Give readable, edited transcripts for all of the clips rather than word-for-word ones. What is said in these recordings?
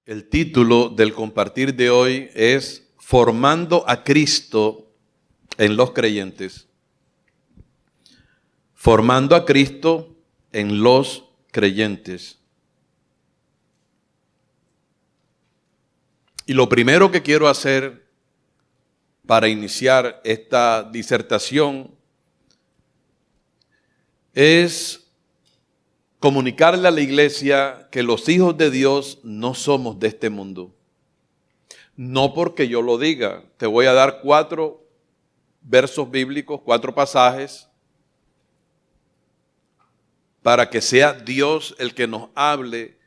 El título del compartir de hoy es Formando a Cristo en los creyentes. Formando a Cristo en los creyentes. Y lo primero que quiero hacer para iniciar esta disertación es comunicarle a la iglesia que los hijos de Dios no somos de este mundo. No porque yo lo diga. Te voy a dar 4 versos bíblicos, 4 pasajes, para que sea Dios el que nos hable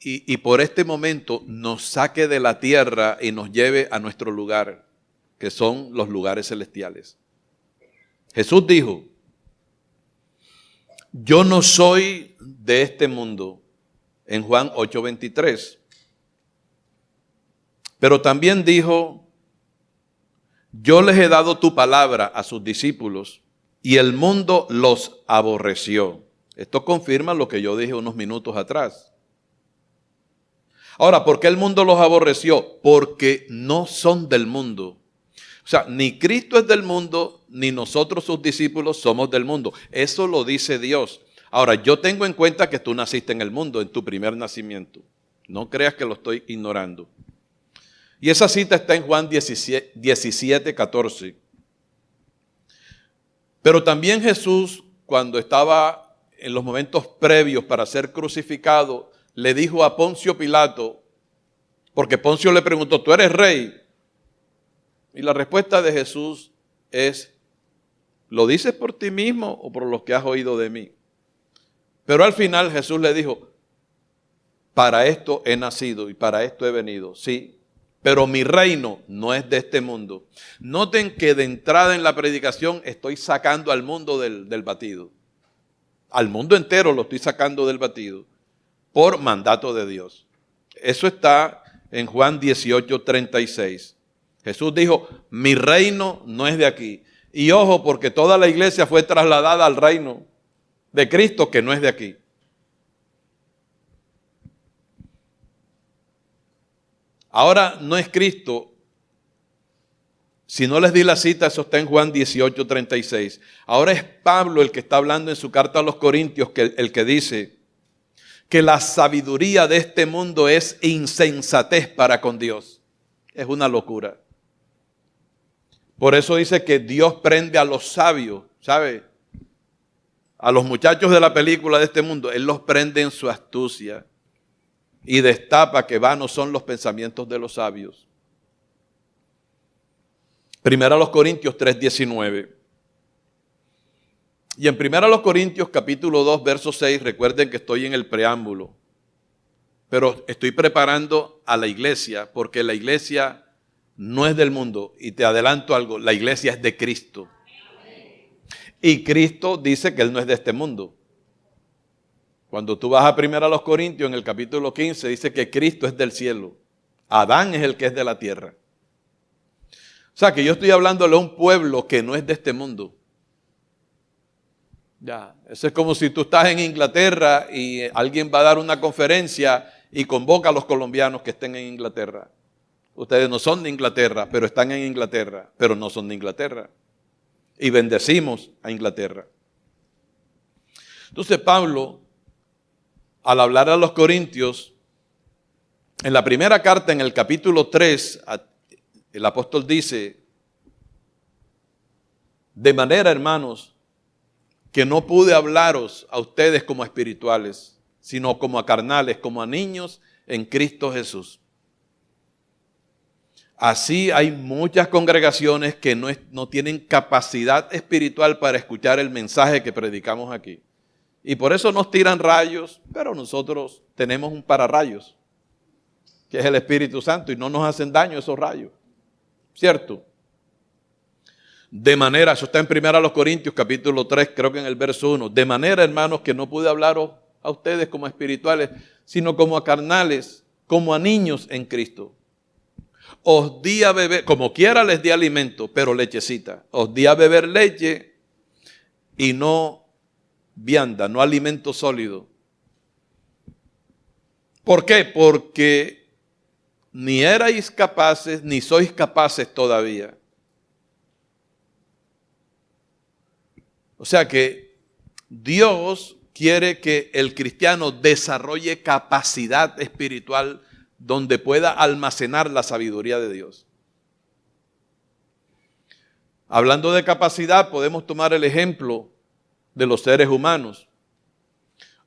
y por este momento nos saque de la tierra y nos lleve a nuestro lugar, que son los lugares celestiales. Jesús dijo: yo no soy de este mundo, en Juan 8:23. Pero también dijo: yo les he dado tu palabra a sus discípulos y el mundo los aborreció. Esto confirma lo que yo dije unos minutos atrás. Ahora, ¿por qué el mundo los aborreció? Porque no son del mundo. O sea, ni Cristo es del mundo, ni nosotros sus discípulos somos del mundo. Eso lo dice Dios. Ahora, yo tengo en cuenta que tú naciste en el mundo, en tu primer nacimiento. No creas que lo estoy ignorando. Y esa cita está en Juan 17:14. Pero también Jesús, cuando estaba en los momentos previos para ser crucificado, le dijo a Poncio Pilato, porque Poncio le preguntó: ¿tú eres rey? Y la respuesta de Jesús es: ¿lo dices por ti mismo o por los que has oído de mí? Pero al final Jesús le dijo: para esto he nacido y para esto he venido, sí, pero mi reino no es de este mundo. Noten que de entrada en la predicación estoy sacando al mundo del batido. Al mundo entero lo estoy sacando del batido por mandato de Dios. Eso está en Juan 18:36. Jesús dijo: mi reino no es de aquí. Y ojo, porque toda la iglesia fue trasladada al reino de Cristo, que no es de aquí. Ahora no es Cristo. Si no les di la cita, eso está en Juan 18:36. Ahora es Pablo el que está hablando en su carta a los Corintios, el que dice que la sabiduría de este mundo es insensatez para con Dios. Es una locura. Por eso dice que Dios prende a los sabios, ¿sabe? A los muchachos de la película de este mundo, Él los prende en su astucia y destapa que vanos son los pensamientos de los sabios. Primera a los Corintios 3:19. Y en Primera a los Corintios capítulo 2, verso 6, recuerden que estoy en el preámbulo, pero estoy preparando a la iglesia, porque la iglesia no es del mundo. Y te adelanto algo: la iglesia es de Cristo. Y Cristo dice que Él no es de este mundo. Cuando tú vas a Primera a los Corintios, en el capítulo 15, dice que Cristo es del cielo. Adán es el que es de la tierra. O sea, que yo estoy hablándole a un pueblo que no es de este mundo. Ya, eso es como si tú estás en Inglaterra y alguien va a dar una conferencia y convoca a los colombianos que estén en Inglaterra. Ustedes no son de Inglaterra, pero están en Inglaterra, pero no son de Inglaterra. Y bendecimos a Inglaterra. Entonces Pablo, al hablar a los Corintios, en la primera carta, en el capítulo 3, el apóstol dice: de manera, hermanos, que no pude hablaros a ustedes como a espirituales, sino como a carnales, como a niños en Cristo Jesús. Así hay muchas congregaciones que no tienen capacidad espiritual para escuchar el mensaje que predicamos aquí. Y por eso nos tiran rayos, pero nosotros tenemos un pararrayos, que es el Espíritu Santo, y no nos hacen daño esos rayos. ¿Cierto? De manera, eso está en 1 Corintios capítulo 3, creo que en el verso 1. De manera, hermanos, que no pude hablaros a ustedes como a espirituales, sino como a carnales, como a niños en Cristo. Os di a beber, como quiera les di alimento, pero lechecita. Os di a beber leche y no vianda, no alimento sólido. ¿Por qué? Porque ni erais capaces, ni sois capaces todavía. O sea que Dios quiere que el cristiano desarrolle capacidad espiritual donde pueda almacenar la sabiduría de Dios. Hablando de capacidad, podemos tomar el ejemplo de los seres humanos.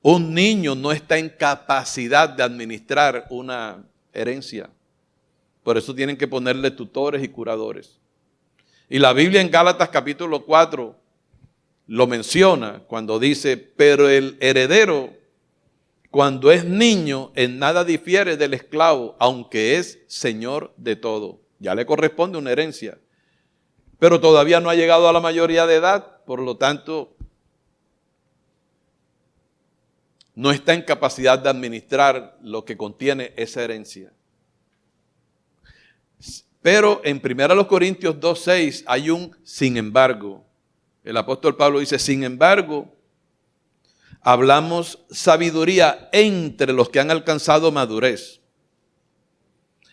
Un niño no está en capacidad de administrar una herencia. Por eso tienen que ponerle tutores y curadores. Y la Biblia en Gálatas capítulo 4 lo menciona cuando dice, pero el heredero, cuando es niño, en nada difiere del esclavo, aunque es señor de todo. Ya le corresponde una herencia. Pero todavía no ha llegado a la mayoría de edad, por lo tanto, no está en capacidad de administrar lo que contiene esa herencia. Pero en 1 Corintios 2:6 hay un sin embargo. El apóstol Pablo dice, sin embargo, hablamos sabiduría entre los que han alcanzado madurez.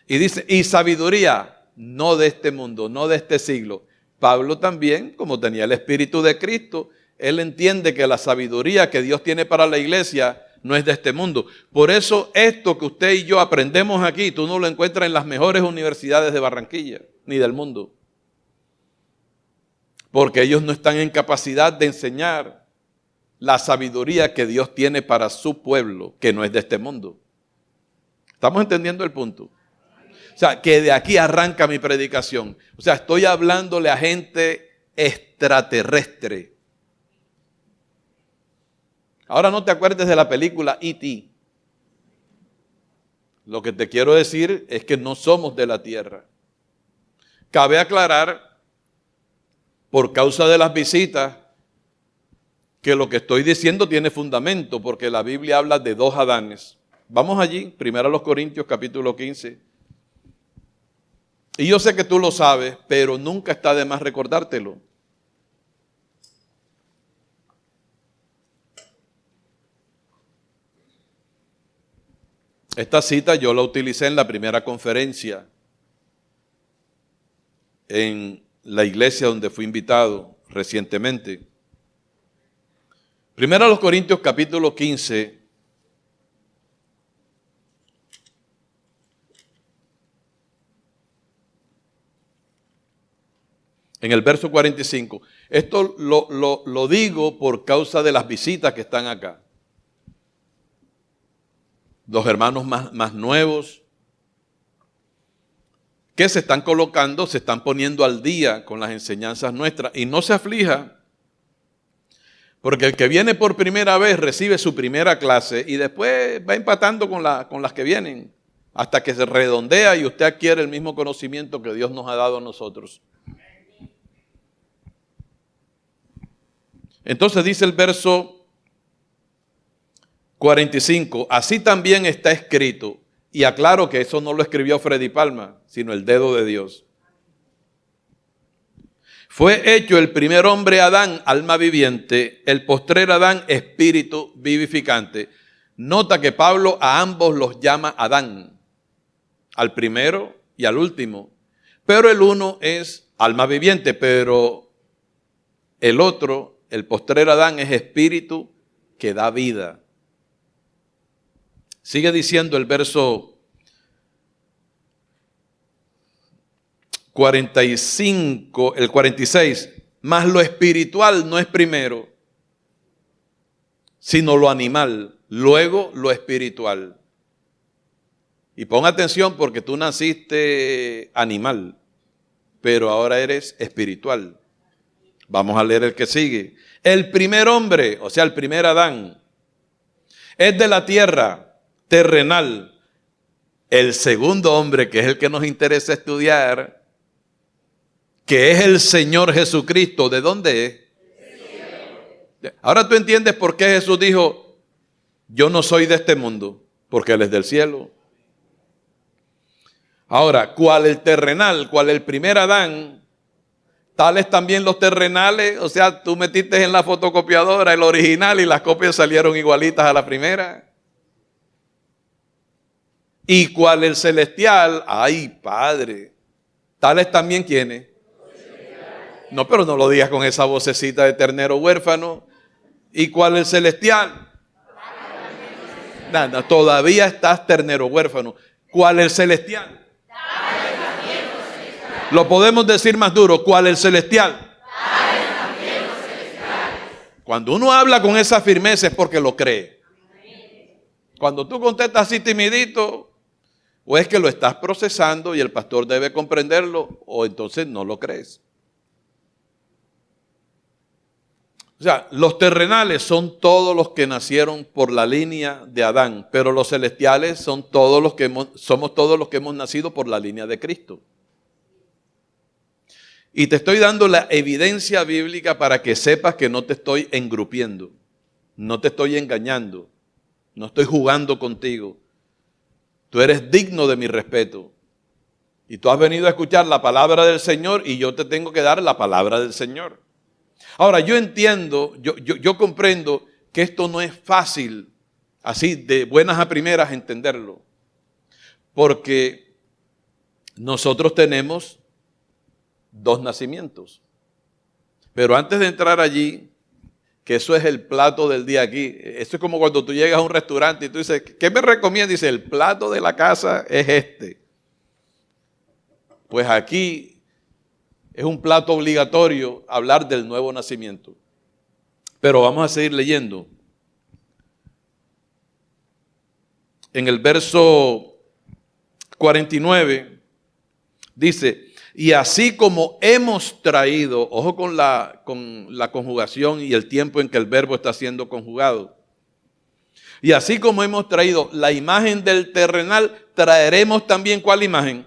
Y dice, y sabiduría no de este mundo, no de este siglo. Pablo también, como tenía el Espíritu de Cristo, él entiende que la sabiduría que Dios tiene para la iglesia no es de este mundo. Por eso esto que usted y yo aprendemos aquí, tú no lo encuentras en las mejores universidades de Barranquilla, ni del mundo. Porque ellos no están en capacidad de enseñar la sabiduría que Dios tiene para su pueblo, que no es de este mundo. ¿Estamos entendiendo el punto? O sea, que de aquí arranca mi predicación. O sea, estoy hablándole a gente extraterrestre. Ahora no te acuerdes de la película E.T. Lo que te quiero decir es que no somos de la tierra. Cabe aclarar, por causa de las visitas, que lo que estoy diciendo tiene fundamento, porque la Biblia habla de dos Adanes. Vamos allí, 1 Corintios capítulo 15. Y yo sé que tú lo sabes, pero nunca está de más recordártelo. Esta cita yo la utilicé en la primera conferencia en la iglesia donde fui invitado recientemente. 1 Corintios capítulo 15. En el verso 45. Esto lo digo por causa de las visitas que están acá. Los hermanos más nuevos que se están colocando, se están poniendo al día con las enseñanzas nuestras. Y no se aflija, porque el que viene por primera vez recibe su primera clase y después va empatando con las que vienen, hasta que se redondea y usted adquiere el mismo conocimiento que Dios nos ha dado a nosotros. Entonces dice el verso 45, así también está escrito, y aclaro que eso no lo escribió Freddy Palma, sino el dedo de Dios. Fue hecho el primer hombre Adán, alma viviente, el postrer Adán, espíritu vivificante. Nota que Pablo a ambos los llama Adán, al primero y al último, pero el uno es alma viviente, pero el otro, el postrer Adán, es espíritu que da vida. Sigue diciendo el verso 45, el 46, mas lo espiritual no es primero, sino lo animal, luego lo espiritual. Y pon atención porque tú naciste animal, pero ahora eres espiritual. Vamos a leer el que sigue. El primer hombre, o sea, el primer Adán, es de la tierra, terrenal. El segundo hombre, que es el que nos interesa estudiar, que es el Señor Jesucristo, ¿de dónde es? Ahora tú entiendes por qué Jesús dijo, yo no soy de este mundo, porque Él es del cielo. Ahora, ¿cuál el terrenal? ¿Cuál el primer Adán? Tales también los terrenales, o sea, tú metiste en la fotocopiadora el original y las copias salieron igualitas a la primera. Y cual el celestial, ay Padre, tales también quienes. No, pero no lo digas con esa vocecita de ternero huérfano. ¿Y cuál el celestial? Nada, todavía estás ternero huérfano. ¿Cuál el celestial? Lo podemos decir más duro. ¿Cuál el celestial? Cuando uno habla con esa firmeza es porque lo cree. Cuando tú contestas así timidito, o es que lo estás procesando y el pastor debe comprenderlo, o entonces no lo crees. O sea, los terrenales son todos los que nacieron por la línea de Adán, pero los celestiales son todos los que somos todos los que hemos nacido por la línea de Cristo. Y te estoy dando la evidencia bíblica para que sepas que no te estoy engrupiendo, no te estoy engañando, no estoy jugando contigo. Tú eres digno de mi respeto. Y tú has venido a escuchar la palabra del Señor y yo te tengo que dar la palabra del Señor. Ahora, yo entiendo, yo comprendo que esto no es fácil, así de buenas a primeras entenderlo. Porque nosotros tenemos dos nacimientos. Pero antes de entrar allí, que eso es el plato del día aquí. Eso es como cuando tú llegas a un restaurante y tú dices, ¿qué me recomiendas? Dice, el plato de la casa es este. Pues aquí es un plato obligatorio hablar del nuevo nacimiento. Pero vamos a seguir leyendo. En el verso 49 dice, y así como hemos traído, ojo con la conjugación y el tiempo en que el verbo está siendo conjugado. Y así como hemos traído la imagen del terrenal, traeremos también, ¿cuál imagen?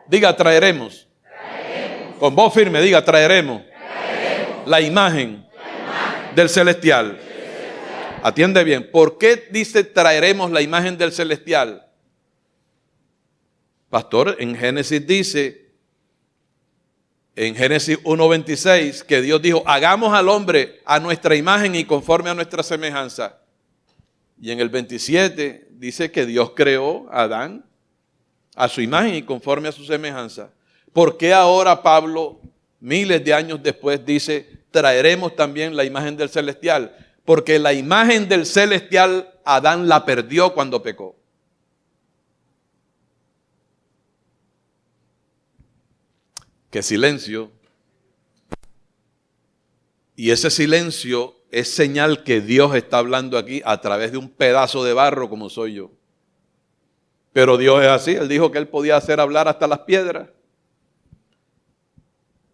Diga, traeremos. Con voz firme, diga, traeremos. La imagen del celestial. Atiende bien. ¿Por qué dice traeremos la imagen del celestial? Pastor, en Génesis dice, en Génesis 1:26, que Dios dijo, hagamos al hombre a nuestra imagen y conforme a nuestra semejanza. Y en el 27 dice que Dios creó a Adán a su imagen y conforme a su semejanza. ¿Por qué ahora Pablo, miles de años después, dice, traeremos también la imagen del celestial? Porque la imagen del celestial Adán la perdió cuando pecó. ¡Qué silencio! Y ese silencio es señal que Dios está hablando aquí a través de un pedazo de barro como soy yo. Pero Dios es así, Él dijo que Él podía hacer hablar hasta las piedras.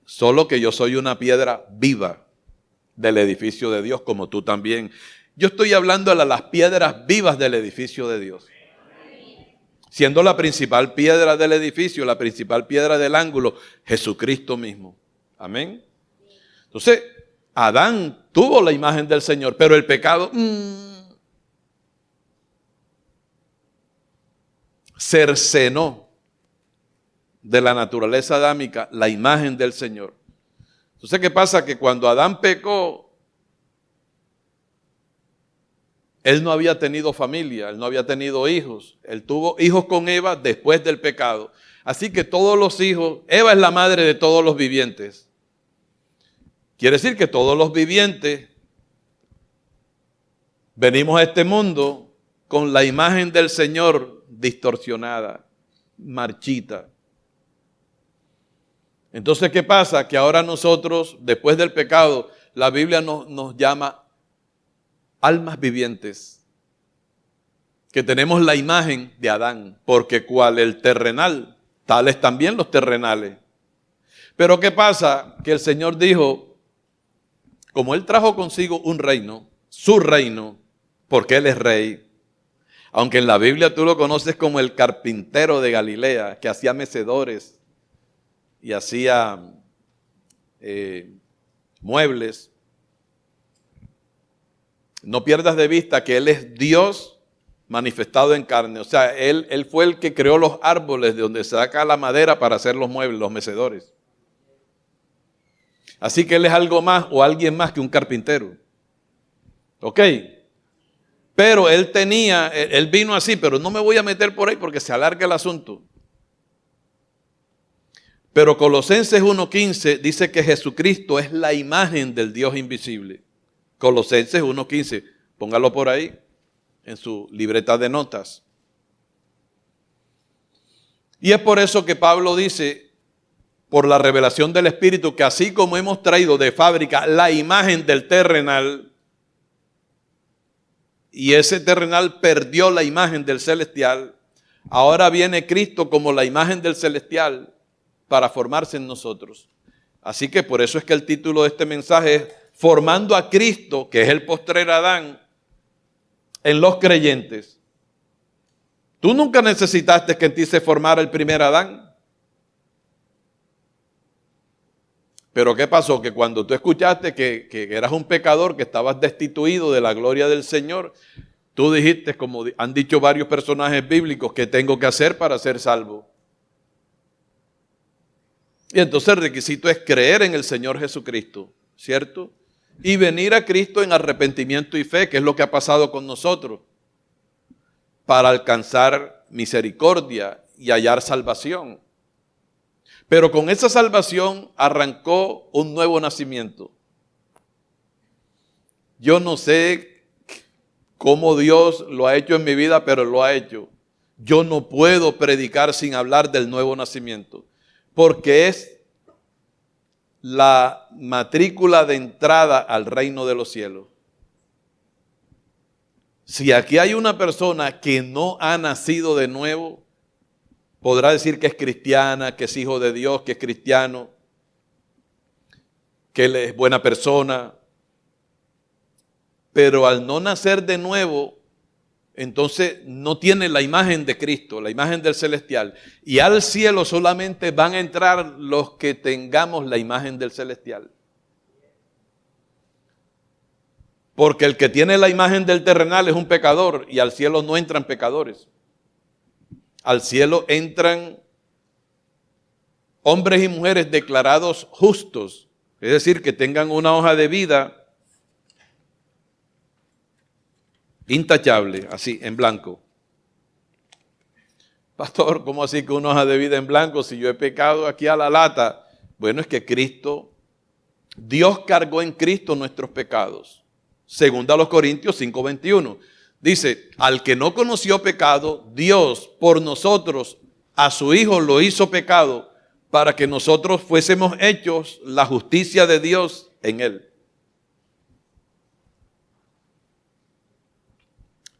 Solo que yo soy una piedra viva del edificio de Dios, como tú también. Yo estoy hablando a las piedras vivas del edificio de Dios. Siendo la principal piedra del edificio, la principal piedra del ángulo, Jesucristo mismo. Amén. Entonces, Adán tuvo la imagen del Señor, pero el pecado cercenó de la naturaleza adámica la imagen del Señor. Entonces, ¿qué pasa? Que cuando Adán pecó, él no había tenido familia, él no había tenido hijos. Él tuvo hijos con Eva después del pecado. Así que todos los hijos, Eva es la madre de todos los vivientes. Quiere decir que todos los vivientes venimos a este mundo con la imagen del Señor distorsionada, marchita. Entonces, ¿qué pasa? Que ahora nosotros, después del pecado, la Biblia nos llama almas vivientes, que tenemos la imagen de Adán, porque cual el terrenal, tales también los terrenales. Pero ¿qué pasa? Que el Señor dijo, como Él trajo consigo un reino, su reino, porque Él es rey, aunque en la Biblia tú lo conoces como el carpintero de Galilea, que hacía mecedores y hacía muebles. No pierdas de vista que Él es Dios manifestado en carne. O sea, Él fue el que creó los árboles de donde se saca la madera para hacer los muebles, los mecedores. Así que Él es algo más o alguien más que un carpintero. ¿Ok? Pero él vino así, pero no me voy a meter por ahí porque se alarga el asunto. Pero Colosenses 1:15 dice que Jesucristo es la imagen del Dios invisible. Colosenses 1:15, póngalo por ahí en su libreta de notas. Y es por eso que Pablo dice, por la revelación del Espíritu, que así como hemos traído de fábrica la imagen del terrenal, y ese terrenal perdió la imagen del celestial, ahora viene Cristo como la imagen del celestial para formarse en nosotros. Así que por eso es que el título de este mensaje es Formando a Cristo, que es el postrer Adán, en los creyentes. Tú nunca necesitaste que en ti se formara el primer Adán. Pero ¿qué pasó? Que cuando tú escuchaste que eras un pecador, que estabas destituido de la gloria del Señor, tú dijiste, como han dicho varios personajes bíblicos, ¿qué tengo que hacer para ser salvo? Y entonces el requisito es creer en el Señor Jesucristo, ¿cierto? Y venir a Cristo en arrepentimiento y fe, que es lo que ha pasado con nosotros, para alcanzar misericordia y hallar salvación. Pero con esa salvación arrancó un nuevo nacimiento. Yo no sé cómo Dios lo ha hecho en mi vida, pero lo ha hecho. Yo no puedo predicar sin hablar del nuevo nacimiento, porque es la matrícula de entrada al reino de los cielos. Si aquí hay una persona que no ha nacido de nuevo, podrá decir que es cristiana, que es hijo de Dios, que es cristiano, que él es buena persona. Pero al no nacer de nuevo, entonces no tiene la imagen de Cristo, la imagen del celestial. Y al cielo solamente van a entrar los que tengamos la imagen del celestial. Porque el que tiene la imagen del terrenal es un pecador y al cielo no entran pecadores. Al cielo entran hombres y mujeres declarados justos, es decir, que tengan una hoja de vida intachable, así, en blanco. Pastor, ¿cómo así que una hoja de vida en blanco si yo he pecado aquí a la lata? Bueno, es que Dios cargó en Cristo nuestros pecados. Segunda a los Corintios 5:21. Dice, al que no conoció pecado, Dios por nosotros a su Hijo lo hizo pecado para que nosotros fuésemos hechos la justicia de Dios en él.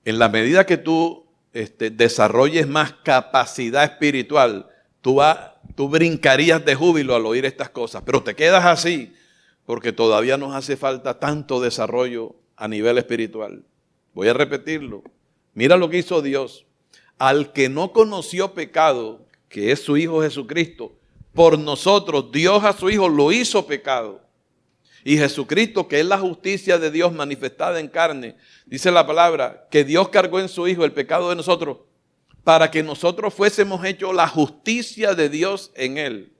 En la medida que tú desarrolles más capacidad espiritual, tú brincarías de júbilo al oír estas cosas, pero te quedas así porque todavía nos hace falta tanto desarrollo a nivel espiritual. Voy a repetirlo. Mira lo que hizo Dios. Al que no conoció pecado, que es su Hijo Jesucristo, por nosotros Dios a su Hijo lo hizo pecado. Y Jesucristo, que es la justicia de Dios manifestada en carne, dice la palabra, que Dios cargó en su Hijo el pecado de nosotros, para que nosotros fuésemos hechos la justicia de Dios en él.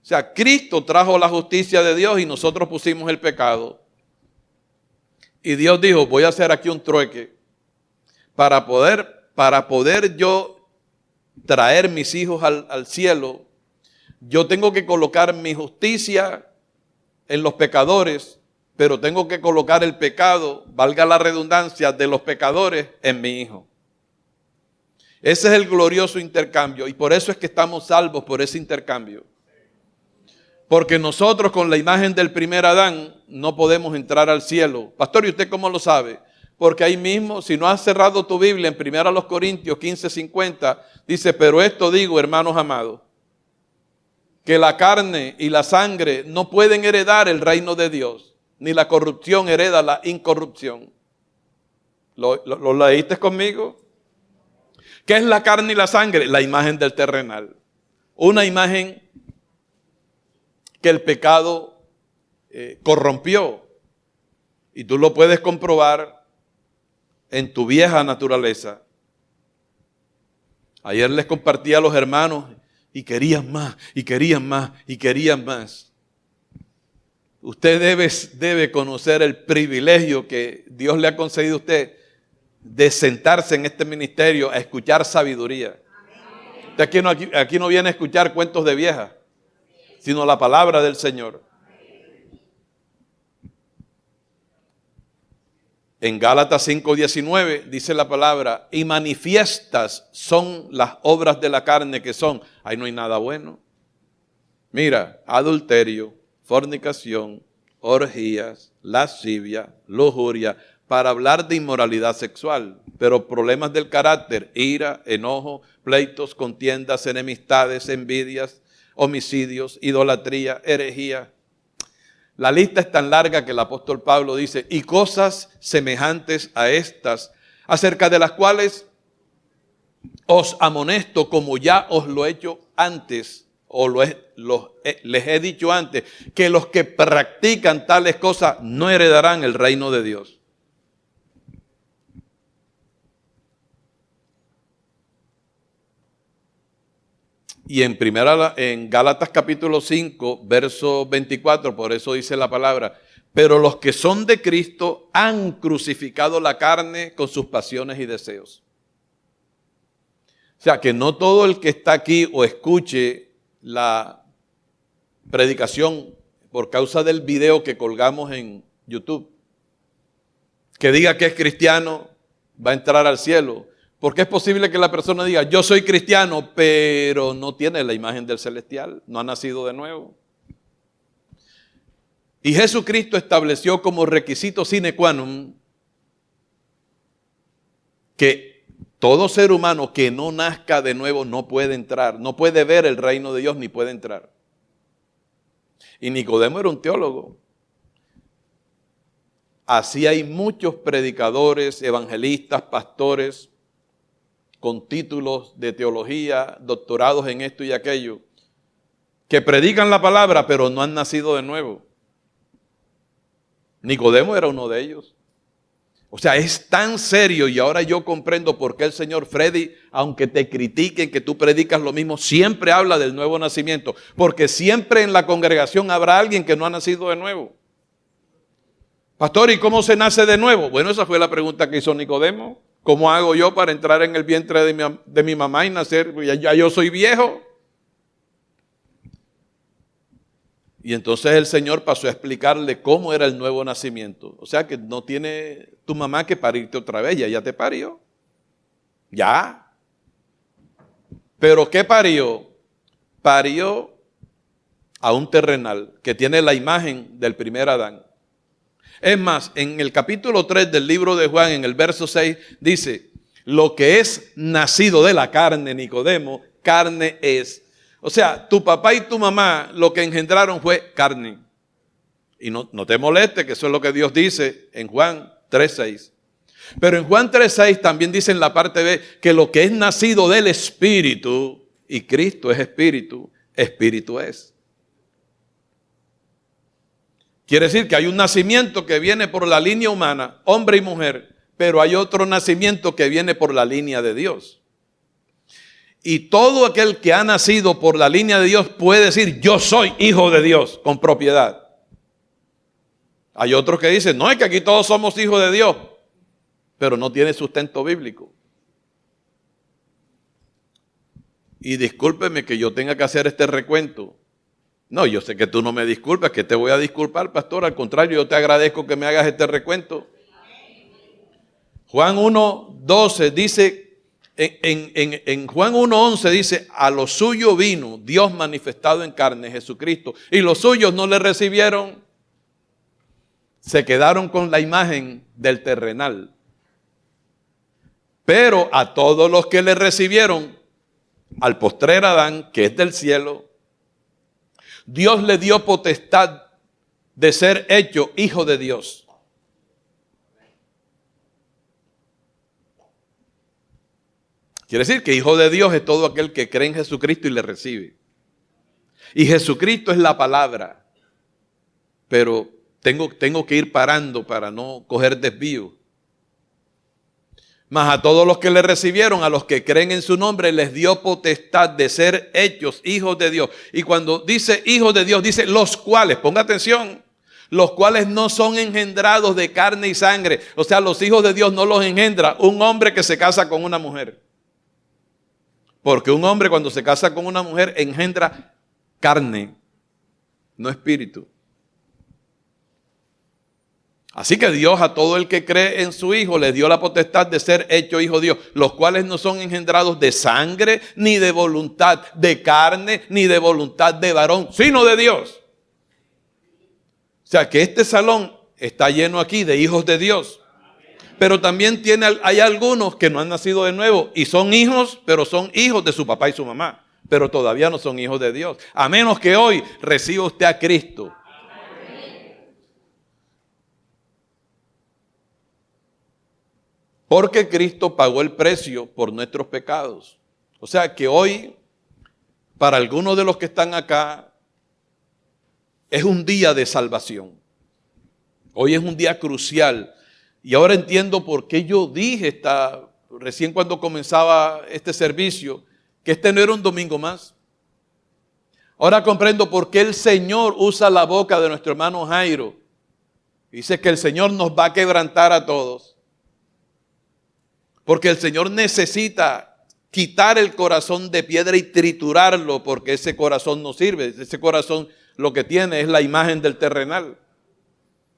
O sea, Cristo trajo la justicia de Dios y nosotros pusimos el pecado. Y Dios dijo, voy a hacer aquí un trueque para poder yo traer mis hijos al cielo. Yo tengo que colocar mi justicia en los pecadores, pero tengo que colocar el pecado, valga la redundancia, de los pecadores en mi Hijo. Ese es el glorioso intercambio y por eso es que estamos salvos por ese intercambio. Porque nosotros con la imagen del primer Adán no podemos entrar al cielo. Pastor, ¿y usted cómo lo sabe? Porque ahí mismo, si no has cerrado tu Biblia en 1 Corintios 15:50, dice, pero esto digo, hermanos amados, que la carne y la sangre no pueden heredar el reino de Dios, ni la corrupción hereda la incorrupción. ¿Lo leíste conmigo? ¿Qué es la carne y la sangre? La imagen del terrenal. Una imagen que el pecado corrompió. Y tú lo puedes comprobar en tu vieja naturaleza. Ayer les compartí a los hermanos y querían más, y querían más, y querían más. Usted debe conocer el privilegio que Dios le ha concedido a usted de sentarse en este ministerio a escuchar sabiduría. Usted aquí no viene a escuchar cuentos de viejas, sino la palabra del Señor. En Gálatas 5:19 dice la palabra, y manifiestas son las obras de la carne que son. Ahí no hay nada bueno. Mira, adulterio, fornicación, orgías, lascivia, lujuria, para hablar de inmoralidad sexual, pero problemas del carácter, ira, enojo, pleitos, contiendas, enemistades, envidias, homicidios, idolatría, herejía. La lista es tan larga que el apóstol Pablo dice, y cosas semejantes a estas, acerca de las cuales os amonesto como ya os lo he hecho antes, o les he dicho antes, que los que practican tales cosas no heredarán el reino de Dios. Y en Gálatas capítulo 5, verso 24, por eso dice la palabra, pero los que son de Cristo han crucificado la carne con sus pasiones y deseos. O sea, que no todo el que está aquí o escuche la predicación por causa del video que colgamos en YouTube, que diga que es cristiano, va a entrar al cielo. Porque es posible que la persona diga, yo soy cristiano, pero no tiene la imagen del celestial, no ha nacido de nuevo. Y Jesucristo estableció como requisito sine qua non que todo ser humano que no nazca de nuevo no puede entrar, no puede ver el reino de Dios ni puede entrar. Y Nicodemo era un teólogo. Así hay muchos predicadores, evangelistas, pastores, con títulos de teología, doctorados en esto y aquello, que predican la palabra, pero no han nacido de nuevo. Nicodemo era uno de ellos. O sea, es tan serio, y ahora yo comprendo por qué el señor Freddy, aunque te critiquen que tú predicas lo mismo, siempre habla del nuevo nacimiento, porque siempre en la congregación habrá alguien que no ha nacido de nuevo. Pastor, ¿y cómo se nace de nuevo? Bueno, esa fue la pregunta que hizo Nicodemo. ¿Cómo hago yo para entrar en el vientre de mi mamá y nacer? Ya yo soy viejo. Y entonces el Señor pasó a explicarle cómo era el nuevo nacimiento. O sea que no tiene tu mamá que parirte otra vez, ya te parió. Ya. ¿Pero qué parió? Parió a un terrenal que tiene la imagen del primer Adán. Es más, en el capítulo 3 del libro de Juan, en el verso 6, dice, lo que es nacido de la carne, Nicodemo, carne es. O sea, tu papá y tu mamá lo que engendraron fue carne. Y no te moleste, que eso es lo que Dios dice en Juan 3:6. Pero en Juan 3:6 también dice en la parte B que lo que es nacido del Espíritu, y Cristo es Espíritu, Espíritu es. Quiere decir que hay un nacimiento que viene por la línea humana, hombre y mujer, pero hay otro nacimiento que viene por la línea de Dios. Y todo aquel que ha nacido por la línea de Dios puede decir, yo soy hijo de Dios, con propiedad. Hay otros que dicen, no, es que aquí todos somos hijos de Dios, pero no tiene sustento bíblico. Y discúlpeme que yo tenga que hacer este recuento. No, yo sé que tú no me disculpas, que te voy a disculpar, pastor. Al contrario, yo te agradezco que me hagas este recuento. Juan 1:12 dice, en Juan 1:11 dice, a lo suyo vino Dios manifestado en carne, Jesucristo, y los suyos no le recibieron. Se quedaron con la imagen del terrenal. Pero a todos los que le recibieron, al postrer Adán, que es del cielo, Dios le dio potestad de ser hecho hijo de Dios. Quiere decir que hijo de Dios es todo aquel que cree en Jesucristo y le recibe. Y Jesucristo es la palabra. Pero tengo que ir parando para no coger desvío. Mas a todos los que le recibieron, a los que creen en su nombre, les dio potestad de ser hechos hijos de Dios. Y cuando dice hijos de Dios, dice los cuales, ponga atención, los cuales no son engendrados de carne y sangre. O sea, los hijos de Dios no los engendra un hombre que se casa con una mujer. Porque un hombre cuando se casa con una mujer engendra carne, no espíritu. Así que Dios a todo el que cree en su Hijo le dio la potestad de ser hecho hijo de Dios, los cuales no son engendrados de sangre, ni de voluntad de carne, ni de voluntad de varón, sino de Dios. O sea que este salón está lleno aquí de hijos de Dios. Pero también hay algunos que no han nacido de nuevo y son hijos, pero son hijos de su papá y su mamá. Pero todavía no son hijos de Dios. A menos que hoy reciba usted a Cristo. Porque Cristo pagó el precio por nuestros pecados. O sea que hoy, para algunos de los que están acá, es un día de salvación. Hoy es un día crucial. Y ahora entiendo por qué yo dije recién cuando comenzaba este servicio, que este no era un domingo más. Ahora comprendo por qué el Señor usa la boca de nuestro hermano Jairo. Dice que el Señor nos va a quebrantar a todos. Porque el Señor necesita quitar el corazón de piedra y triturarlo, porque ese corazón no sirve. Ese corazón lo que tiene es la imagen del terrenal,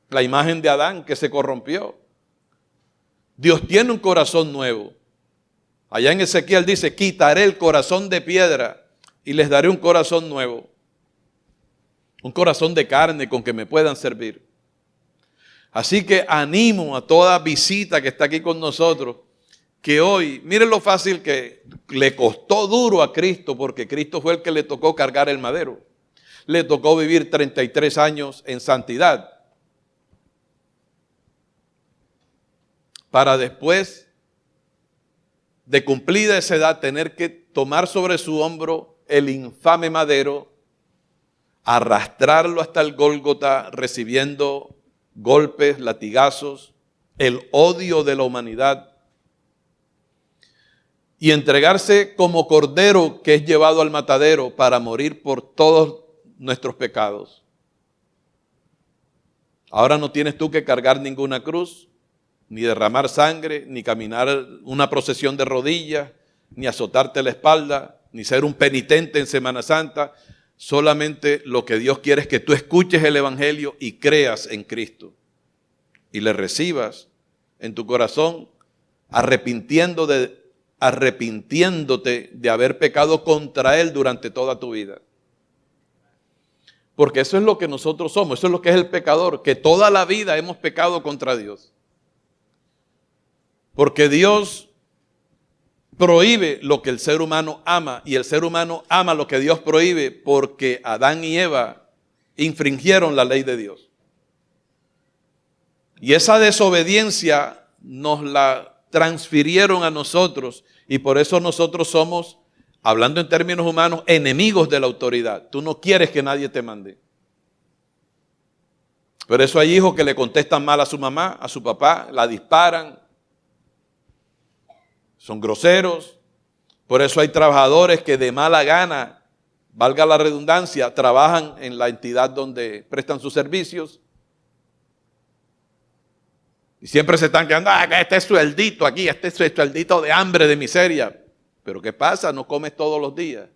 la imagen de Adán que se corrompió. Dios tiene un corazón nuevo. Allá en Ezequiel dice, quitaré el corazón de piedra y les daré un corazón nuevo. Un corazón de carne con que me puedan servir. Así que animo a toda visita que está aquí con nosotros, que hoy, miren lo fácil que le costó duro a Cristo, porque Cristo fue el que le tocó cargar el madero. Le tocó vivir 33 años en santidad. Para después de cumplida esa edad tener que tomar sobre su hombro el infame madero, arrastrarlo hasta el Gólgota recibiendo golpes, latigazos, el odio de la humanidad y entregarse como cordero que es llevado al matadero para morir por todos nuestros pecados. Ahora no tienes tú que cargar ninguna cruz, ni derramar sangre, ni caminar una procesión de rodillas, ni azotarte la espalda, ni ser un penitente en Semana Santa. Solamente lo que Dios quiere es que tú escuches el Evangelio y creas en Cristo. Y le recibas en tu corazón, arrepintiéndote de haber pecado contra Él durante toda tu vida. Porque eso es lo que nosotros somos, eso es lo que es el pecador, que toda la vida hemos pecado contra Dios. Porque Dios prohíbe lo que el ser humano ama y el ser humano ama lo que Dios prohíbe porque Adán y Eva infringieron la ley de Dios. Y esa desobediencia nos la transfirieron a nosotros y por eso nosotros somos, hablando en términos humanos, enemigos de la autoridad. Tú no quieres que nadie te mande. Por eso hay hijos que le contestan mal a su mamá, a su papá, la disparan. Son groseros. Por eso hay trabajadores que de mala gana, valga la redundancia, trabajan en la entidad donde prestan sus servicios. Y siempre se están quedando, este es sueldito aquí, este es sueldito de hambre, de miseria. Pero ¿qué pasa? No comes todos los días.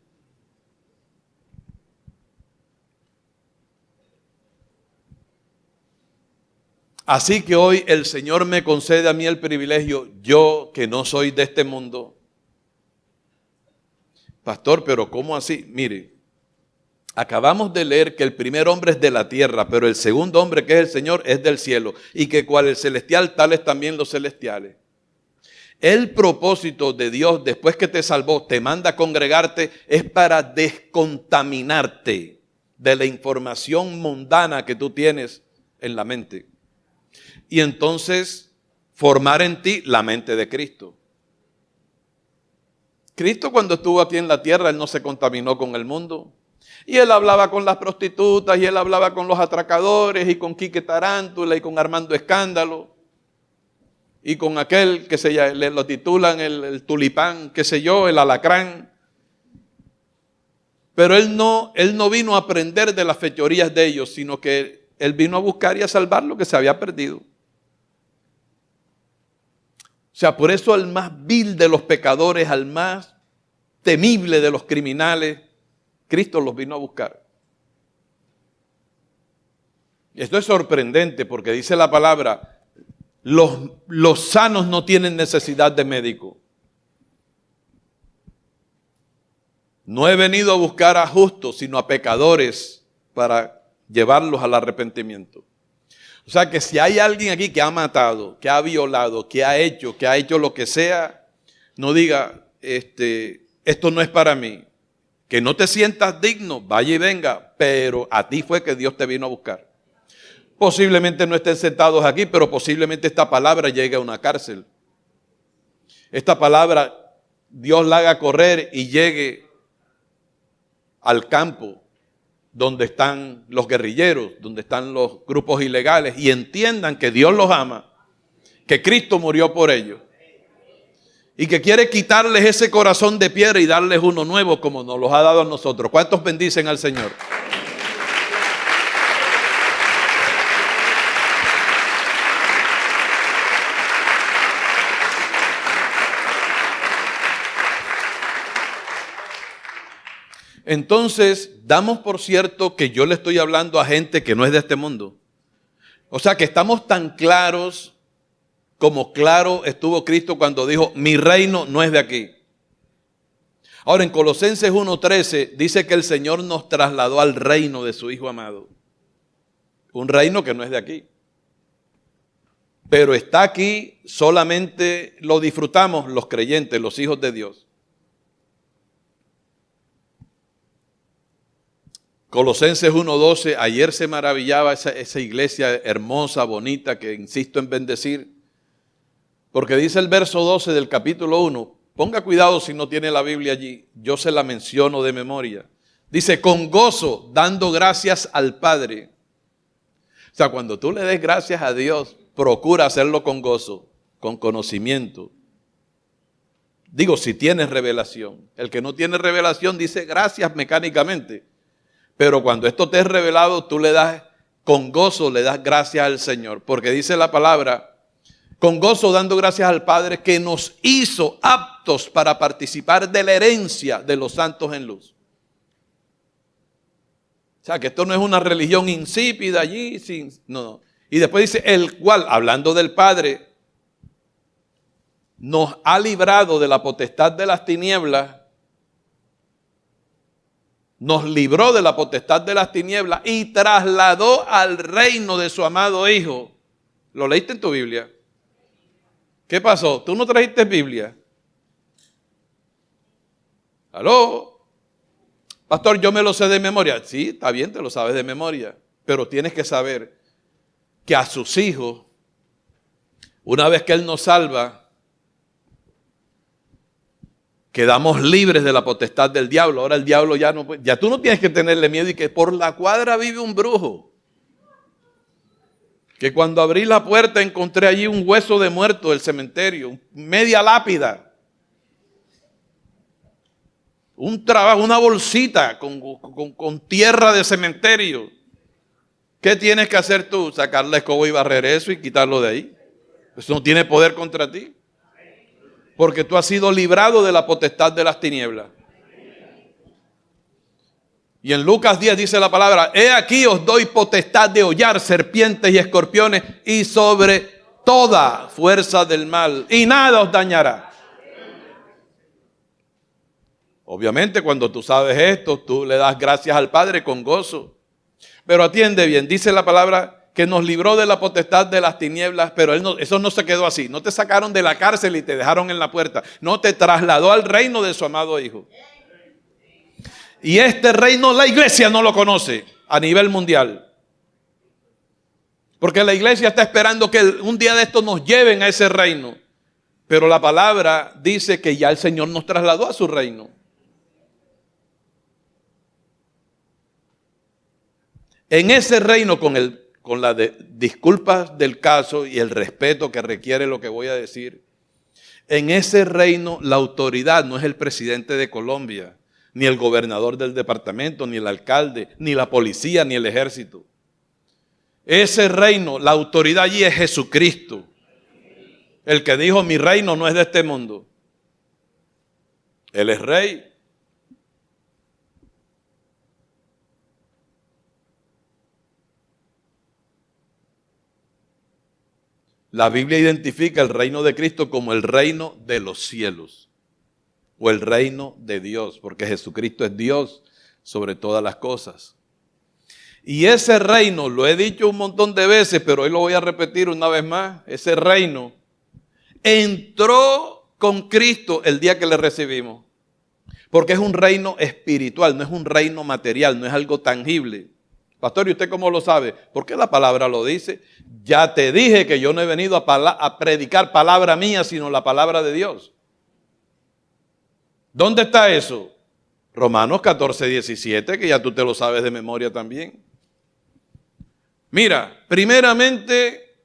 Así que hoy el Señor me concede a mí el privilegio, yo que no soy de este mundo. Pastor, pero ¿cómo así? Mire, acabamos de leer que el primer hombre es de la tierra, pero el segundo hombre que es el Señor es del cielo. Y que cual el celestial, tales también los celestiales. El propósito de Dios después que te salvó, te manda a congregarte, es para descontaminarte de la información mundana que tú tienes en la mente. Y entonces formar en ti la mente de Cristo. Cristo cuando estuvo aquí en la tierra, Él no se contaminó con el mundo. Y Él hablaba con las prostitutas, y Él hablaba con los atracadores, y con Quique Tarántula, y con Armando Escándalo, y con aquel que le lo titulan el tulipán, qué sé yo, el alacrán. Pero Él no vino a aprender de las fechorías de ellos, sino que Él vino a buscar y a salvar lo que se había perdido. O sea, por eso al más vil de los pecadores, al más temible de los criminales, Cristo los vino a buscar. Esto es sorprendente porque dice la palabra, los sanos no tienen necesidad de médico. No he venido a buscar a justos, sino a pecadores para llevarlos al arrepentimiento. O sea que si hay alguien aquí que ha matado, que ha violado, que ha hecho lo que sea, no diga, esto no es para mí. Que no te sientas digno, vaya y venga, pero a ti fue que Dios te vino a buscar. Posiblemente no estén sentados aquí, pero posiblemente esta palabra llegue a una cárcel. Esta palabra Dios la haga correr y llegue al campo donde están los guerrilleros, donde están los grupos ilegales y entiendan que Dios los ama, que Cristo murió por ellos y que quiere quitarles ese corazón de piedra y darles uno nuevo como nos los ha dado a nosotros. ¿Cuántos bendicen al Señor? Entonces, damos por cierto que yo le estoy hablando a gente que no es de este mundo. O sea que estamos tan claros como claro estuvo Cristo cuando dijo, mi reino no es de aquí. Ahora en Colosenses 1:13 dice que el Señor nos trasladó al reino de su Hijo amado. Un reino que no es de aquí. Pero está aquí, solamente lo disfrutamos los creyentes, los hijos de Dios. Colosenses 1:12, ayer se maravillaba esa iglesia hermosa, bonita, que insisto en bendecir, porque dice el verso 12 del capítulo 1, ponga cuidado si no tiene la Biblia allí, yo se la menciono de memoria. Dice, con gozo, dando gracias al Padre. O sea, cuando tú le des gracias a Dios, procura hacerlo con gozo, con conocimiento. Digo, si tienes revelación. El que no tiene revelación dice gracias mecánicamente. Pero cuando esto te es revelado, tú le das con gozo, le das gracias al Señor. Porque dice la palabra, con gozo dando gracias al Padre que nos hizo aptos para participar de la herencia de los santos en luz. O sea, que esto no es una religión insípida allí. No. Y después dice, el cual, hablando del Padre, nos ha librado de la potestad de las tinieblas. Nos libró de la potestad de las tinieblas y trasladó al reino de su amado Hijo. ¿Lo leíste en tu Biblia? ¿Qué pasó? ¿Tú no trajiste Biblia? ¿Aló? Pastor, yo me lo sé de memoria. Sí, está bien, te lo sabes de memoria. Pero tienes que saber que a sus hijos, una vez que Él nos salva, quedamos libres de la potestad del diablo. Ahora el diablo ya no puede, ya tú no tienes que tenerle miedo y que por la cuadra vive un brujo. Que cuando abrí la puerta encontré allí un hueso de muerto del cementerio, media lápida. Un trabajo, una bolsita con tierra de cementerio. ¿Qué tienes que hacer tú? Sacar la escoba y barrer eso y quitarlo de ahí. Eso no tiene poder contra ti. Porque tú has sido librado de la potestad de las tinieblas. Y en Lucas 10 dice la palabra, he aquí os doy potestad de hollar serpientes y escorpiones y sobre toda fuerza del mal, y nada os dañará. Obviamente cuando tú sabes esto, tú le das gracias al Padre con gozo. Pero atiende bien, dice la palabra que nos libró de la potestad de las tinieblas, pero eso no se quedó así. No te sacaron de la cárcel y te dejaron en la puerta. No, te trasladó al reino de su amado Hijo. Y este reino la iglesia no lo conoce a nivel mundial. Porque la iglesia está esperando que un día de estos nos lleven a ese reino. Pero la palabra dice que ya el Señor nos trasladó a su reino. En ese reino con las disculpas del caso y el respeto que requiere lo que voy a decir, en ese reino la autoridad no es el presidente de Colombia, ni el gobernador del departamento, ni el alcalde, ni la policía, ni el ejército. Ese reino, la autoridad allí es Jesucristo. El que dijo, mi reino no es de este mundo. Él es rey. La Biblia identifica el reino de Cristo como el reino de los cielos o el reino de Dios, porque Jesucristo es Dios sobre todas las cosas. Y ese reino, lo he dicho un montón de veces, pero hoy lo voy a repetir una vez más, ese reino entró con Cristo el día que le recibimos, porque es un reino espiritual, no es un reino material, no es algo tangible. Pastor, ¿y usted cómo lo sabe? Porque la palabra lo dice. Ya te dije que yo no he venido a predicar palabra mía, sino la palabra de Dios. ¿Dónde está eso? Romanos 14:17, que ya tú te lo sabes de memoria también. Mira, primeramente,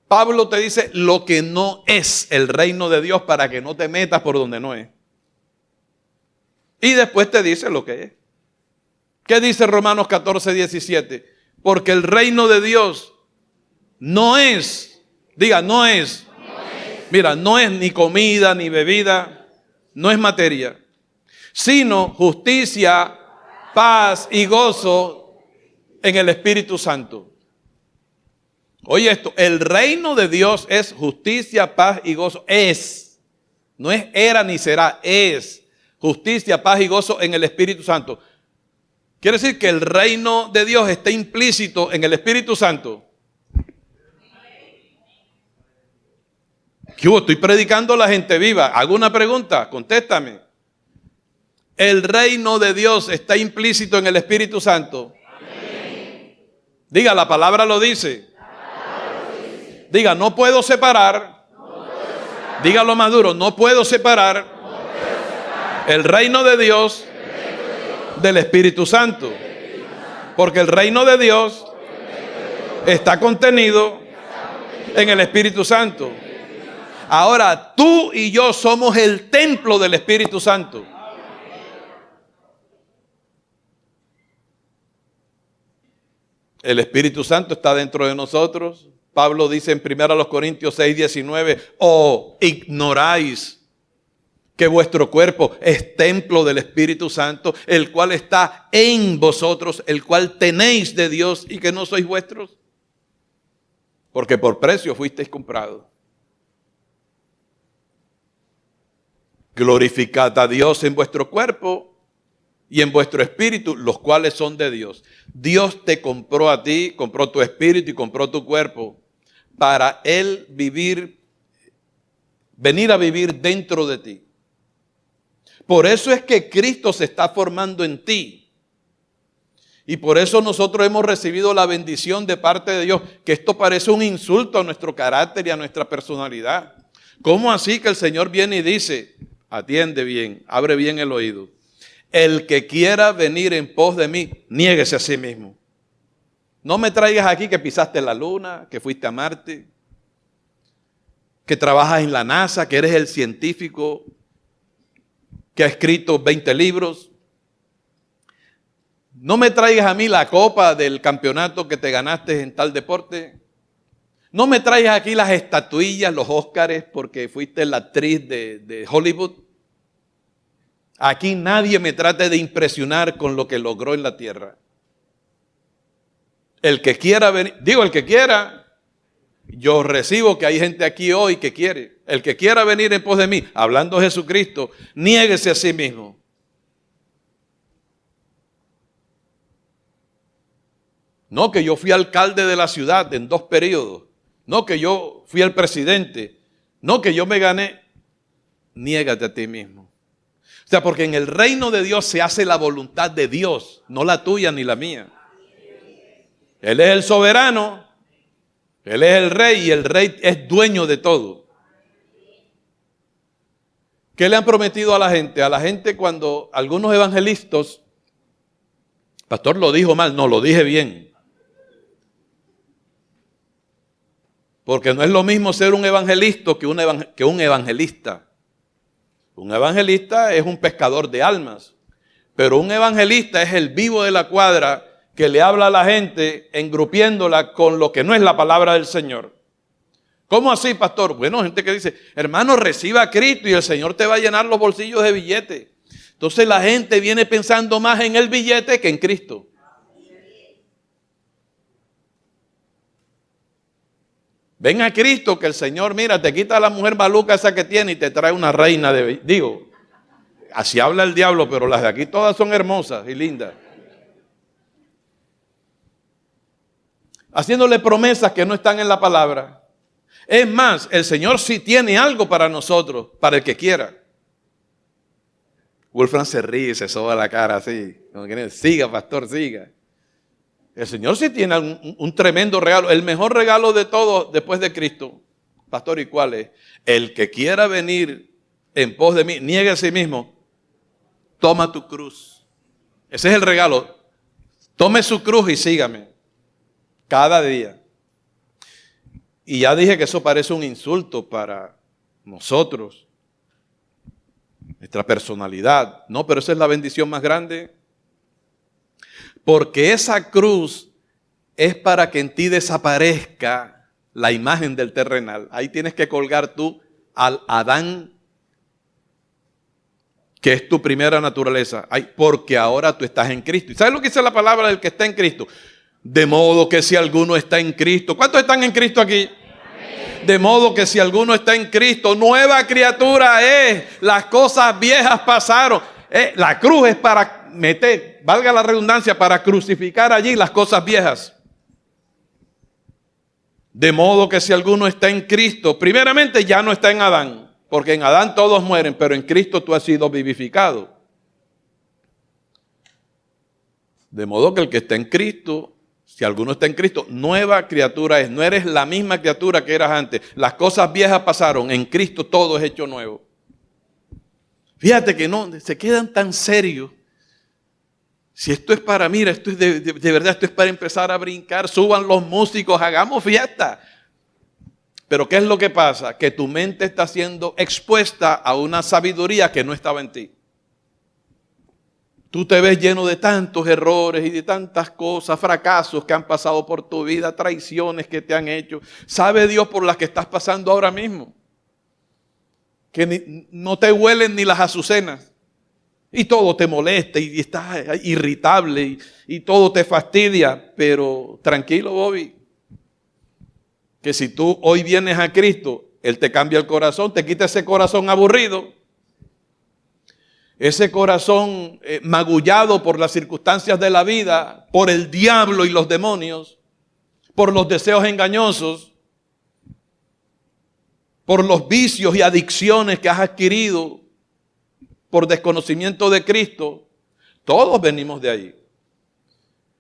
Pablo te dice lo que no es el reino de Dios para que no te metas por donde no es. Y después te dice lo que es. ¿Qué dice Romanos 14:17? Porque el reino de Dios no es, diga, no es. Mira, no es ni comida ni bebida, no es materia, sino justicia, paz y gozo en el Espíritu Santo. Oye esto, el reino de Dios es justicia, paz y gozo. Es, no es era ni será, es justicia, paz y gozo en el Espíritu Santo. Quiere decir que el reino de Dios está implícito en el Espíritu Santo. ¿Qué hubo? Estoy predicando a la gente viva. Hago una pregunta, contéstame. ¿El reino de Dios está implícito en el Espíritu Santo? Amén. Diga, la palabra lo dice. Diga, no puedo separar. Dígalo más duro, no puedo separar el reino de Dios del Espíritu Santo. Porque el reino de Dios está contenido en el Espíritu Santo. Ahora, tú y yo somos el templo del Espíritu Santo. El Espíritu Santo está dentro de nosotros. Pablo dice en 1 Corintios 6:19, ¿o ignoráis que vuestro cuerpo es templo del Espíritu Santo, el cual está en vosotros, el cual tenéis de Dios y que no sois vuestros? Porque por precio fuisteis comprados. Glorificad a Dios en vuestro cuerpo y en vuestro espíritu, los cuales son de Dios. Dios te compró a ti, compró tu espíritu y compró tu cuerpo para Él venir a vivir dentro de ti. Por eso es que Cristo se está formando en ti. Y por eso nosotros hemos recibido la bendición de parte de Dios, que esto parece un insulto a nuestro carácter y a nuestra personalidad. ¿Cómo así que el Señor viene y dice, atiende bien, abre bien el oído, el que quiera venir en pos de mí, niéguese a sí mismo? No me traigas aquí que pisaste la luna, que fuiste a Marte, que trabajas en la NASA, que eres el científico que ha escrito 20 libros. No me traigas a mí la copa del campeonato que te ganaste en tal deporte. No me traigas aquí las estatuillas, los Óscares, porque fuiste la actriz de Hollywood. Aquí nadie me trate de impresionar con lo que logró en la tierra. El que quiera venir, digo el que quiera, yo recibo que hay gente aquí hoy que quiere. El que quiera venir en pos de mí, hablando de Jesucristo, niéguese a sí mismo. No que yo fui alcalde de la ciudad en 2 periodos. No que yo fui el presidente. No que yo me gané. Niégate a ti mismo. O sea, porque en el reino de Dios se hace la voluntad de Dios, no la tuya ni la mía. Él es el soberano, Él es el rey y el rey es dueño de todo. ¿Qué le han prometido a la gente? A la gente cuando algunos evangelistas, pastor lo dijo mal, no, lo dije bien. Porque no es lo mismo ser un evangelista que un evangelista. Un evangelista es un pescador de almas, pero un evangelista es el vivo de la cuadra que le habla a la gente engrupiéndola con lo que no es la palabra del Señor. ¿Cómo así, pastor? Bueno, gente que dice, hermano, reciba a Cristo y el Señor te va a llenar los bolsillos de billetes. Entonces la gente viene pensando más en el billete que en Cristo. Ven a Cristo que el Señor, mira, te quita a la mujer maluca esa que tiene y te trae una reina de... Digo, así habla el diablo, pero las de aquí todas son hermosas y lindas. Haciéndole promesas que no están en la palabra. Es más, el Señor sí tiene algo para nosotros, para el que quiera. Wolfram se ríe, se soba la cara así. Como que, siga, pastor, siga. El Señor sí tiene un tremendo regalo. El mejor regalo de todo después de Cristo. Pastor, ¿y cuál es? El que quiera venir en pos de mí, niegue a sí mismo. Toma tu cruz. Ese es el regalo. Tome su cruz y sígame. Cada día. Y ya dije que eso parece un insulto para nosotros. Nuestra personalidad. No, pero esa es la bendición más grande. Porque esa cruz es para que en ti desaparezca la imagen del terrenal. Ahí tienes que colgar tú al Adán, que es tu primera naturaleza. Porque ahora tú estás en Cristo. ¿Y sabes lo que dice la palabra del que está en Cristo? De modo que si alguno está en Cristo. ¿Cuántos están en Cristo aquí? De modo que si alguno está en Cristo, nueva criatura es. Las cosas viejas pasaron. La cruz es para meter, valga la redundancia, para crucificar allí las cosas viejas. De modo que si alguno está en Cristo, primeramente ya no está en Adán, porque en Adán todos mueren, pero en Cristo tú has sido vivificado. De modo que el que está en Cristo, si alguno está en Cristo, nueva criatura es. No eres la misma criatura que eras antes. Las cosas viejas pasaron, en Cristo todo es hecho nuevo. Fíjate que no, se quedan tan serios. Si esto es para, mira, esto es de verdad, esto es para empezar a brincar, suban los músicos, hagamos fiesta. Pero ¿qué es lo que pasa? Que tu mente está siendo expuesta a una sabiduría que no estaba en ti. Tú te ves lleno de tantos errores y de tantas cosas, fracasos que han pasado por tu vida, traiciones que te han hecho. ¿Sabe Dios por las que estás pasando ahora mismo? Que no te huelen ni las azucenas. Y todo te molesta y estás irritable y todo te fastidia. Pero tranquilo, Bobby, que si tú hoy vienes a Cristo, Él te cambia el corazón, te quita ese corazón aburrido, ese corazón magullado por las circunstancias de la vida, por el diablo y los demonios, por los deseos engañosos, por los vicios y adicciones que has adquirido, por desconocimiento de Cristo. Todos venimos de ahí.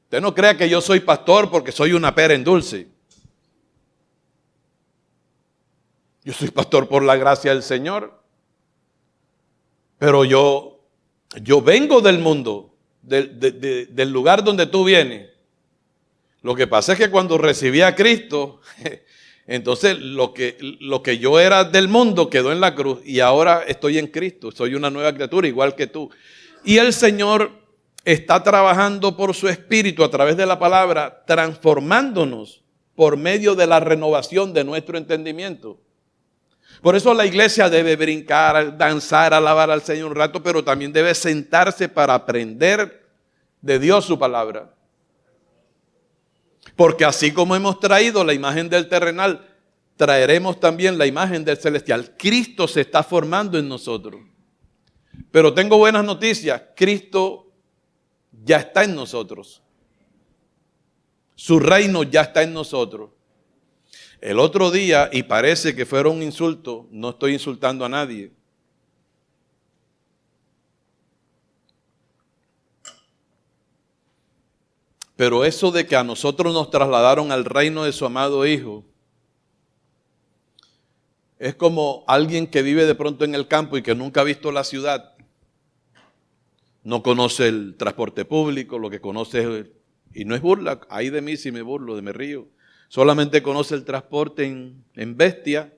Usted no crea que yo soy pastor porque soy una pera en dulce. Yo soy pastor por la gracia del Señor. Pero yo vengo del mundo, del lugar donde tú vienes. Lo que pasa es que cuando recibí a Cristo, entonces lo que yo era del mundo quedó en la cruz y ahora estoy en Cristo. Soy una nueva criatura igual que tú. Y el Señor está trabajando por su Espíritu a través de la palabra, transformándonos por medio de la renovación de nuestro entendimiento. Por eso la iglesia debe brincar, danzar, alabar al Señor un rato, pero también debe sentarse para aprender de Dios su palabra. Porque así como hemos traído la imagen del terrenal, traeremos también la imagen del celestial. Cristo se está formando en nosotros. Pero tengo buenas noticias, Cristo ya está en nosotros. Su reino ya está en nosotros. El otro día, y parece que fuera un insulto, no estoy insultando a nadie. Pero eso de que a nosotros nos trasladaron al reino de su amado Hijo, es como alguien que vive de pronto en el campo y que nunca ha visto la ciudad. No conoce el transporte público, lo que conoce es, y no es burla, ay de mí si me burlo, me río. Solamente conoce el transporte en bestia.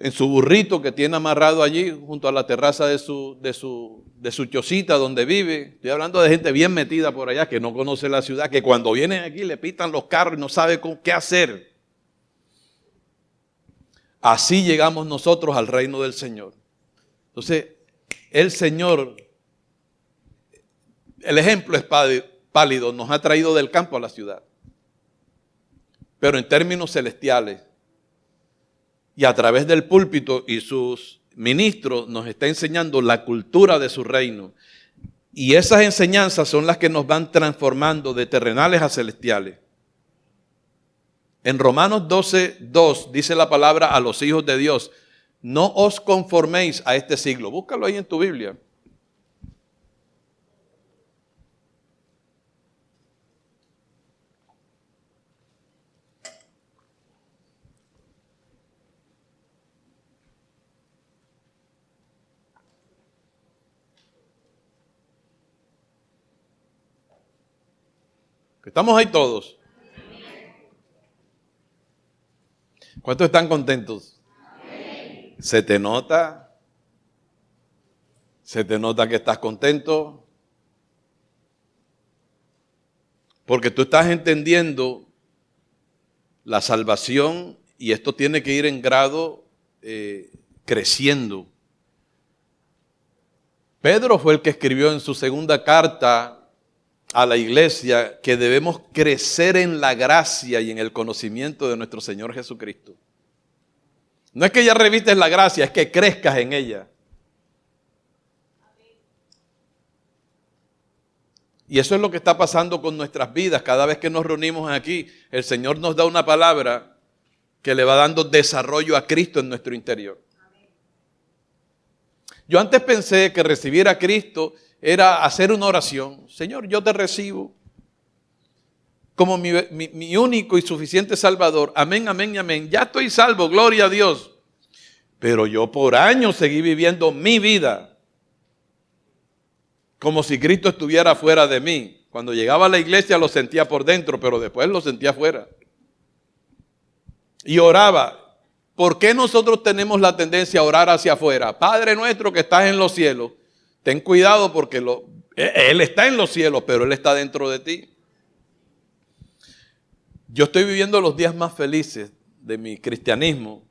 en su burrito que tiene amarrado allí junto a la terraza de su chocita donde vive. Estoy hablando de gente bien metida por allá que no conoce la ciudad, que cuando vienen aquí le pitan los carros y no sabe qué hacer. Así llegamos nosotros al reino del Señor. Entonces, el Señor, el ejemplo es pálido, nos ha traído del campo a la ciudad. Pero en términos celestiales, y a través del púlpito y sus ministros nos está enseñando la cultura de su reino. Y esas enseñanzas son las que nos van transformando de terrenales a celestiales. En Romanos 12:2 dice la palabra a los hijos de Dios: no os conforméis a este siglo. Búscalo ahí en tu Biblia. Estamos ahí todos. ¿Cuántos están contentos? Amén. ¿Se te nota? ¿Se te nota que estás contento? Porque tú estás entendiendo la salvación y esto tiene que ir en grado creciendo. Pedro fue el que escribió en su segunda carta a la iglesia que debemos crecer en la gracia y en el conocimiento de nuestro Señor Jesucristo. No es que ya revistes la gracia, es que crezcas en ella. Y eso es lo que está pasando con nuestras vidas. Cada vez que nos reunimos aquí, el Señor nos da una palabra que le va dando desarrollo a Cristo en nuestro interior. Yo antes pensé que recibir a Cristo era hacer una oración. Señor, yo te recibo como mi único y suficiente Salvador. Amén, amén y amén. Ya estoy salvo, gloria a Dios. Pero yo por años seguí viviendo mi vida como si Cristo estuviera fuera de mí. Cuando llegaba a la iglesia lo sentía por dentro, pero después lo sentía afuera. Y oraba. ¿Por qué nosotros tenemos la tendencia a orar hacia afuera? Padre nuestro que estás en los cielos, ten cuidado porque Él está en los cielos, pero Él está dentro de ti. Yo estoy viviendo los días más felices de mi cristianismo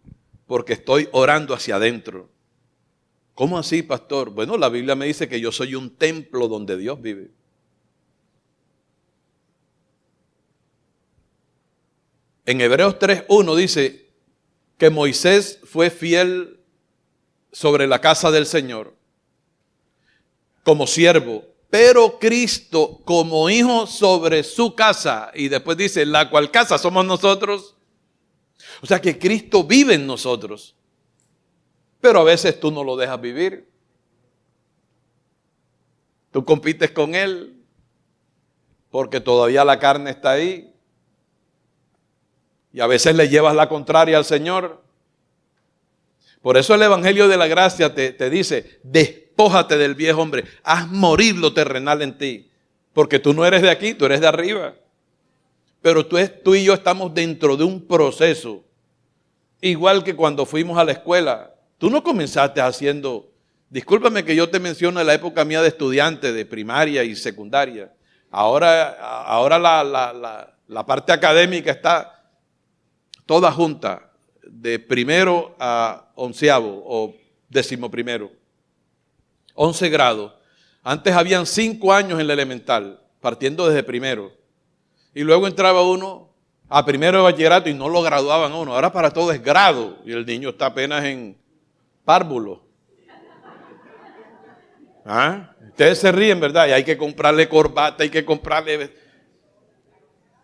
porque estoy orando hacia adentro. ¿Cómo así, pastor? Bueno, la Biblia me dice que yo soy un templo donde Dios vive. En Hebreos 3:1 dice que Moisés fue fiel sobre la casa del Señor como siervo, pero Cristo como hijo sobre su casa. Y después dice, la cual casa somos nosotros. O sea que Cristo vive en nosotros. Pero a veces tú no lo dejas vivir. Tú compites con Él porque todavía la carne está ahí. Y a veces le llevas la contraria al Señor. Por eso el Evangelio de la Gracia te dice, despójate del viejo hombre, haz morir lo terrenal en ti. Porque tú no eres de aquí, tú eres de arriba. Pero tú y yo estamos dentro de un proceso. Igual que cuando fuimos a la escuela. Tú no comenzaste haciendo, discúlpame que yo te menciono la época mía de estudiante de primaria y secundaria. Ahora la parte académica está toda junta, de primero a 11º o 11º. 11 grados. Antes habían 5 años en la elemental, partiendo desde primero. Y luego entraba uno a primero de bachillerato y no lo graduaban a uno. Ahora para todo es grado y el niño está apenas en párvulo. ¿Ah? Ustedes se ríen, ¿verdad? Y hay que comprarle corbata, hay que comprarle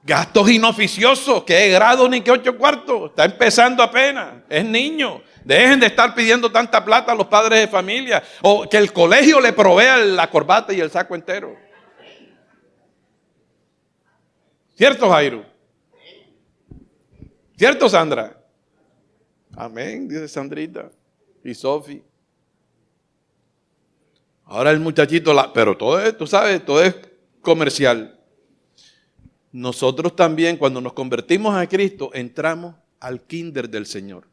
gastos inoficiosos. ¿Qué grado ni qué 8 cuartos? Está empezando apenas, es niño. Dejen de estar pidiendo tanta plata a los padres de familia. O que el colegio le provea la corbata y el saco entero. ¿Cierto, Jairo? ¿Cierto, Sandra? Amén, dice Sandrita y Sofi. Ahora el muchachito, pero todo es, tú sabes, todo es comercial. Nosotros también, cuando nos convertimos a Cristo, entramos al kinder del Señor.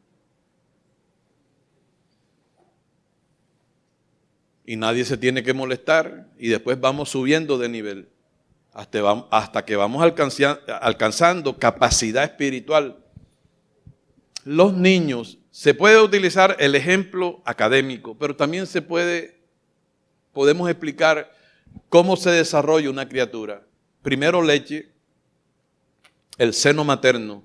y nadie se tiene que molestar y después vamos subiendo de nivel hasta que vamos alcanzando capacidad espiritual. Los niños, se puede utilizar el ejemplo académico, pero también podemos explicar cómo se desarrolla una criatura. Primero leche, el seno materno.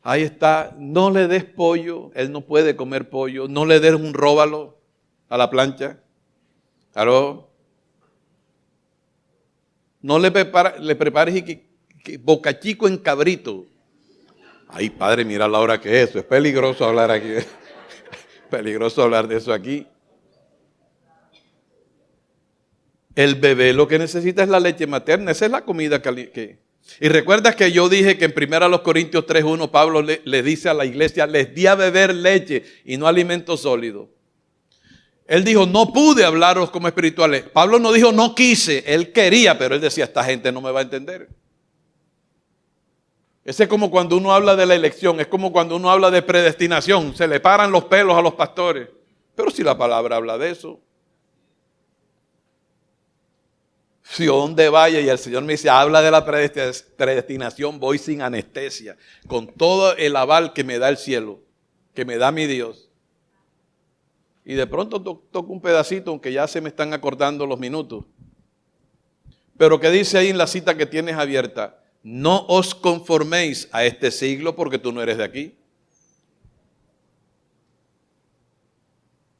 Ahí está, no le des pollo, él no puede comer pollo, no le des un róbalo a la plancha. ¿Aló? No le prepares bocachico en cabrito. Ay, padre, mira la hora que es eso. Es peligroso hablar aquí. Peligroso hablar de eso aquí. El bebé lo que necesita es la leche materna. Esa es la comida que... Y recuerdas que yo dije que en 1 Corintios 3:1 Pablo le dice a la iglesia, les di a beber leche y no alimento sólido. Él dijo, no pude hablaros como espirituales. Pablo no dijo, no quise, él quería, pero él decía, esta gente no me va a entender. Ese es como cuando uno habla de la elección, es como cuando uno habla de predestinación, se le paran los pelos a los pastores. Pero si la palabra habla de eso. Si yo donde vaya y el Señor me dice, habla de la predestinación, voy sin anestesia, con todo el aval que me da el cielo, que me da mi Dios. Y de pronto toco un pedacito, aunque ya se me están acortando los minutos. Pero ¿qué dice ahí en la cita que tienes abierta? No os conforméis a este siglo porque tú no eres de aquí.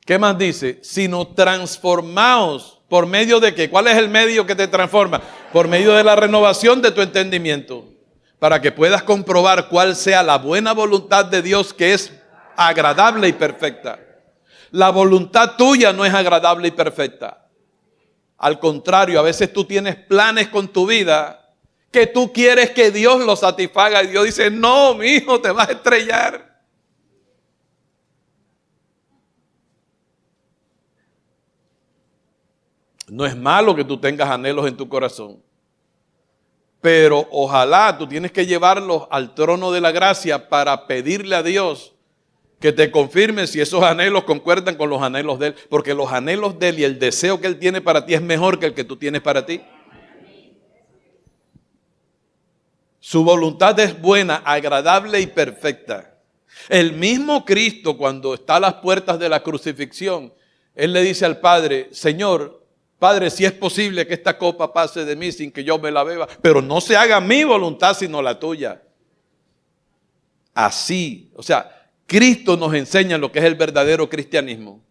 ¿Qué más dice? Sino transformaos. ¿Por medio de qué? ¿Cuál es el medio que te transforma? Por medio de la renovación de tu entendimiento. Para que puedas comprobar cuál sea la buena voluntad de Dios que es agradable y perfecta. La voluntad tuya no es agradable y perfecta. Al contrario, a veces tú tienes planes con tu vida que tú quieres que Dios los satisfaga. Y Dios dice, no, mi hijo, te vas a estrellar. No es malo que tú tengas anhelos en tu corazón. Pero ojalá tú tienes que llevarlos al trono de la gracia para pedirle a Dios que te confirme si esos anhelos concuerdan con los anhelos de Él. Porque los anhelos de Él y el deseo que Él tiene para ti es mejor que el que tú tienes para ti. Su voluntad es buena, agradable y perfecta. El mismo Cristo, cuando está a las puertas de la crucifixión, Él le dice al Padre, Señor, Padre, si es posible que esta copa pase de mí sin que yo me la beba, pero no se haga mi voluntad sino la tuya. Así, o sea, Cristo nos enseña lo que es el verdadero cristianismo.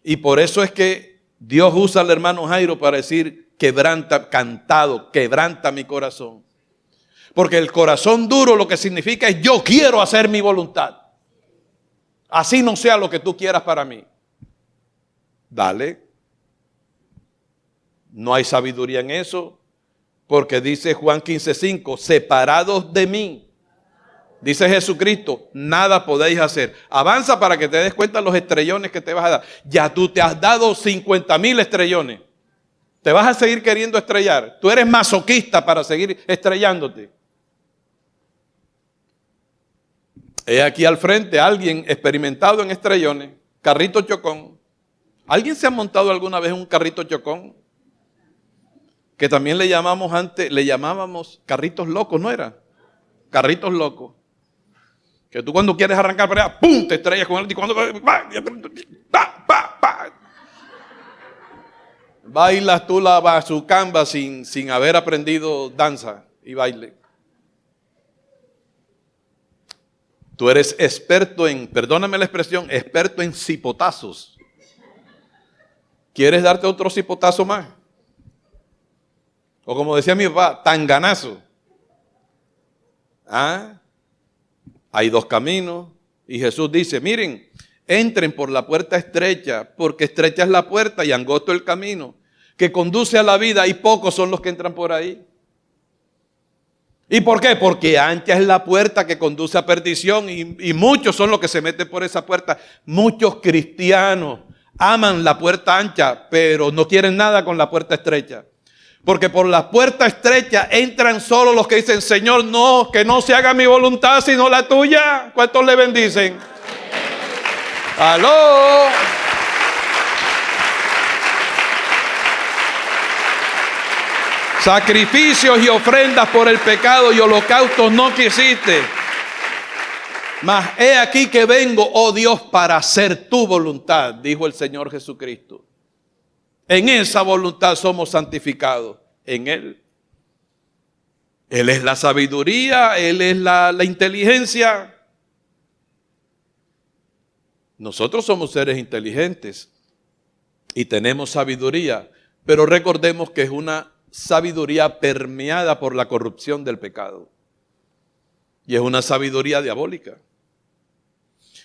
Y por eso es que Dios usa al hermano Jairo para decir, quebranta mi corazón. Porque el corazón duro lo que significa es yo quiero hacer mi voluntad. Así no sea lo que tú quieras para mí. Dale. No hay sabiduría en eso. Porque dice Juan 15:5, separados de mí. Dice Jesucristo, nada podéis hacer. Avanza para que te des cuenta de los estrellones que te vas a dar. Ya tú te has dado 50,000 estrellones. Te vas a seguir queriendo estrellar. Tú eres masoquista para seguir estrellándote. He aquí al frente alguien experimentado en estrellones, carrito chocón. ¿Alguien se ha montado alguna vez en un carrito chocón? Que también le llamábamos carritos locos, ¿no era? Carritos locos. Que tú cuando quieres arrancar para allá, ¡pum!, te estrellas con él y cuando bailas tú la bazucamba sin haber aprendido danza y baile. Tú eres experto en, perdóname la expresión, experto en cipotazos. ¿Quieres darte otro cipotazo más? O como decía mi papá, tanganazo. ¿Ah? Hay dos caminos y Jesús dice, miren, entren por la puerta estrecha, porque estrecha es la puerta y angosto el camino que conduce a la vida y pocos son los que entran por ahí. ¿Y por qué? Porque ancha es la puerta que conduce a perdición y muchos son los que se meten por esa puerta. Muchos cristianos aman la puerta ancha, pero no quieren nada con la puerta estrecha. Porque por la puerta estrecha entran solo los que dicen, Señor, no, que no se haga mi voluntad sino la tuya. ¿Cuántos le bendicen? ¡Aló! Sacrificios y ofrendas por el pecado y holocaustos no quisiste. Mas he aquí que vengo, oh Dios, para hacer tu voluntad, dijo el Señor Jesucristo. En esa voluntad somos santificados, en Él. Él es la sabiduría, Él es la inteligencia. Nosotros somos seres inteligentes y tenemos sabiduría, pero recordemos que es una sabiduría permeada por la corrupción del pecado. Y es una sabiduría diabólica.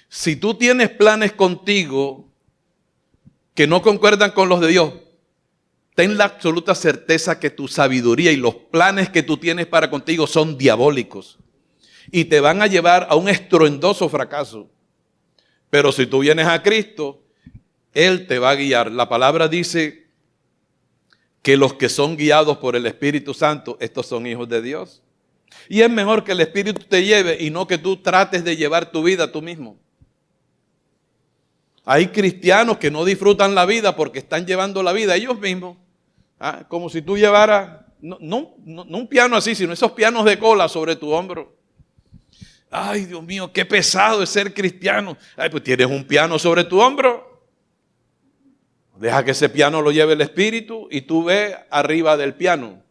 Si tú tienes planes contigo que no concuerdan con los de Dios, ten la absoluta certeza que tu sabiduría y los planes que tú tienes para contigo son diabólicos y te van a llevar a un estruendoso fracaso. Pero si tú vienes a Cristo, Él te va a guiar. La palabra dice que los que son guiados por el Espíritu Santo, estos son hijos de Dios. Y es mejor que el Espíritu te lleve y no que tú trates de llevar tu vida tú mismo. Hay cristianos que no disfrutan la vida porque están llevando la vida ellos mismos. Como si tú llevaras, no un piano así, sino esos pianos de cola sobre tu hombro. Ay, Dios mío, qué pesado es ser cristiano. Ay, pues tienes un piano sobre tu hombro. Deja que ese piano lo lleve el Espíritu y tú ve arriba del piano.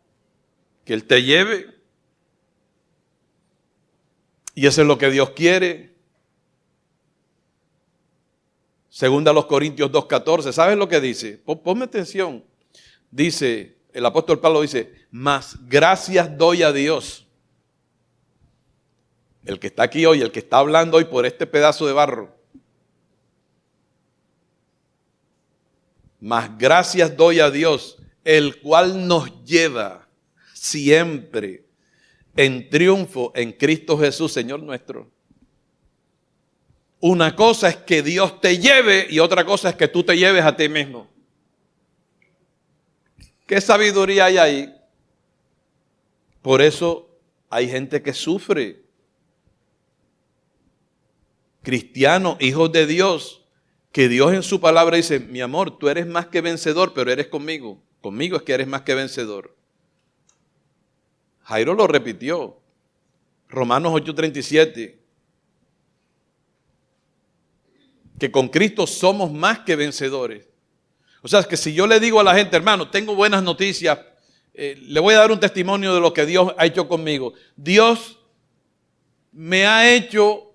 Que Él te lleve. Y eso es lo que Dios quiere. Segunda a los Corintios 2:14. ¿Sabes lo que dice? Ponme atención. Dice, el apóstol Pablo dice, mas gracias doy a Dios. El que está aquí hoy, el que está hablando hoy por este pedazo de barro. Mas gracias doy a Dios, el cual nos lleva siempre en triunfo en Cristo Jesús, Señor nuestro. Una cosa es que Dios te lleve y otra cosa es que tú te lleves a ti mismo. ¿Qué sabiduría hay ahí? Por eso hay gente que sufre. Cristianos, hijos de Dios, que Dios en su palabra dice, mi amor, tú eres más que vencedor, pero eres conmigo. Conmigo es que eres más que vencedor. Jairo lo repitió. Romanos 8:37. Que con Cristo somos más que vencedores. O sea, que si yo le digo a la gente, hermano, tengo buenas noticias, le voy a dar un testimonio de lo que Dios ha hecho conmigo. Dios me ha hecho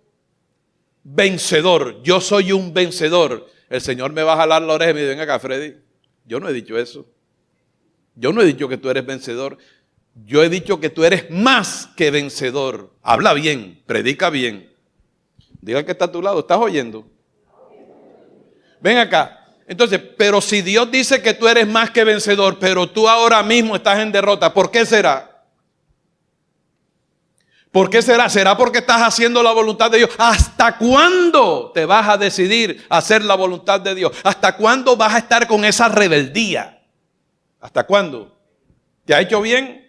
vencedor. Yo soy un vencedor. El Señor me va a jalar la oreja y me dice, venga acá, Freddy. Yo no he dicho eso. Yo no he dicho que tú eres vencedor. Yo he dicho que tú eres más que vencedor. Habla bien, predica bien. Diga que está a tu lado, ¿estás oyendo? Ven acá. Entonces, pero si Dios dice que tú eres más que vencedor, pero tú ahora mismo estás en derrota, ¿por qué será? ¿Por qué será? ¿Será porque estás haciendo la voluntad de Dios? ¿Hasta cuándo te vas a decidir hacer la voluntad de Dios? ¿Hasta cuándo vas a estar con esa rebeldía? ¿Hasta cuándo? ¿Te ha hecho bien?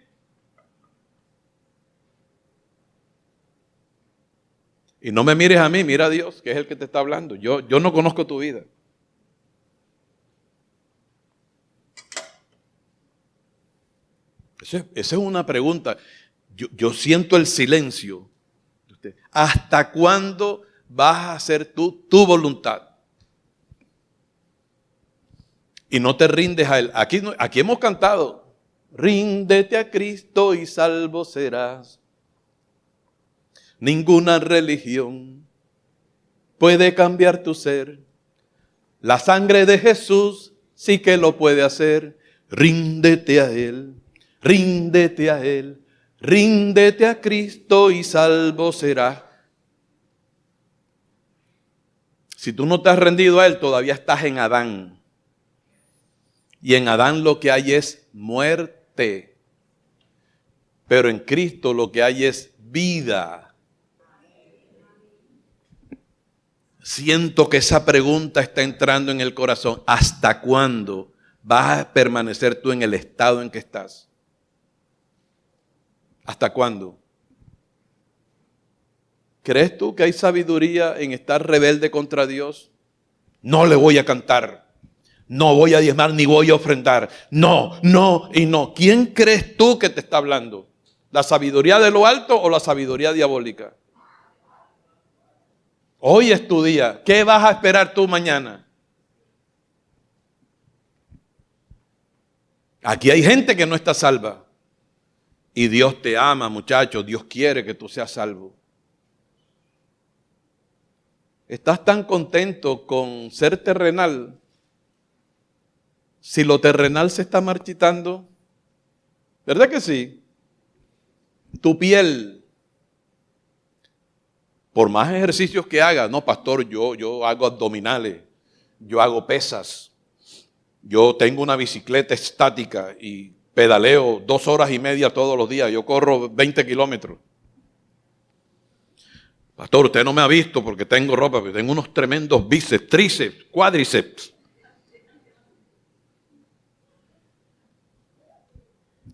Y no me mires a mí, mira a Dios, que es el que te está hablando. Yo no conozco tu vida. Esa es una pregunta. Yo siento el silencio. ¿Hasta cuándo vas a hacer tú tu voluntad? Y no te rindes a Él. Aquí hemos cantado. Ríndete a Cristo y salvo serás. Ninguna religión puede cambiar tu ser. La sangre de Jesús sí que lo puede hacer. Ríndete a Él. Ríndete a Él, ríndete a Cristo y salvo serás. Si tú no te has rendido a Él, todavía estás en Adán. Y en Adán lo que hay es muerte. Pero en Cristo lo que hay es vida. Siento que esa pregunta está entrando en el corazón. ¿Hasta cuándo vas a permanecer tú en el estado en que estás? ¿Hasta cuándo? ¿Crees tú que hay sabiduría en estar rebelde contra Dios? No le voy a cantar. No voy a diezmar ni voy a ofrendar. No, no y no. ¿Quién crees tú que te está hablando? ¿La sabiduría de lo alto o la sabiduría diabólica? Hoy es tu día. ¿Qué vas a esperar tú mañana? Aquí hay gente que no está salva. Y Dios te ama, muchachos. Dios quiere que tú seas salvo. ¿Estás tan contento con ser terrenal? Si lo terrenal se está marchitando, ¿verdad que sí? Tu piel, por más ejercicios que hagas, no, pastor, yo hago abdominales, yo hago pesas, yo tengo una bicicleta estática y pedaleo 2 horas y media todos los días, yo corro 20 kilómetros. Pastor, usted no me ha visto porque tengo ropa, pero tengo unos tremendos bíceps, tríceps, cuádriceps.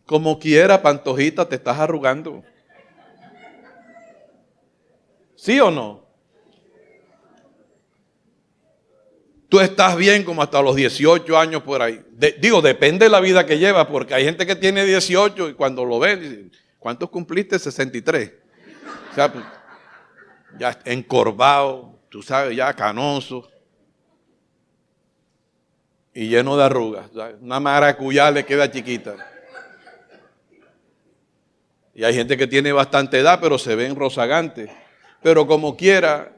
Como quiera, Pantojita, te estás arrugando. ¿Sí o no? Tú estás bien como hasta los 18 años por ahí. Depende de la vida que llevas, porque hay gente que tiene 18 y cuando lo ven, dicen, ¿cuántos cumpliste? 63. O sea, pues, ya encorvado, tú sabes, ya canoso. Y lleno de arrugas. Una maracuyá le queda chiquita. Y hay gente que tiene bastante edad, pero se ven rozagantes. Pero como quiera,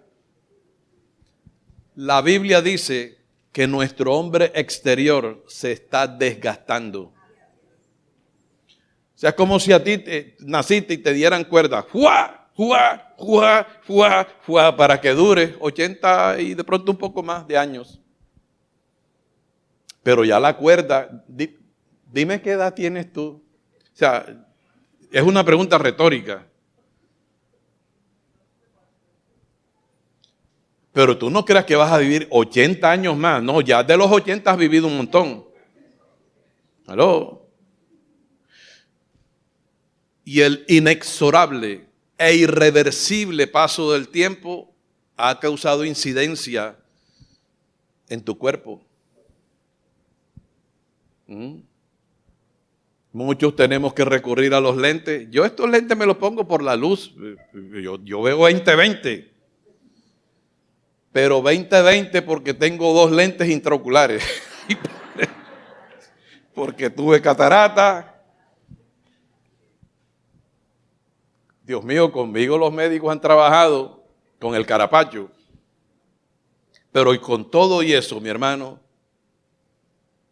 la Biblia dice que nuestro hombre exterior se está desgastando. O sea, es como si a ti naciste y te dieran cuerda. ¡Fua! ¡Fua! ¡Fua! ¡Fua! ¡Fua! Para que dure 80 y de pronto un poco más de años. Pero ya la cuerda, dime qué edad tienes tú. O sea, es una pregunta retórica. Pero tú no creas que vas a vivir 80 años más. No, ya de los 80 has vivido un montón. ¿Aló? Y el inexorable e irreversible paso del tiempo ha causado incidencia en tu cuerpo. Muchos tenemos que recurrir a los lentes. Yo estos lentes me los pongo por la luz. Yo veo 20/20. Pero 20/20 porque tengo 2 lentes intraoculares. Porque tuve catarata. Dios mío, conmigo los médicos han trabajado con el carapacho. Pero y con todo y eso, mi hermano,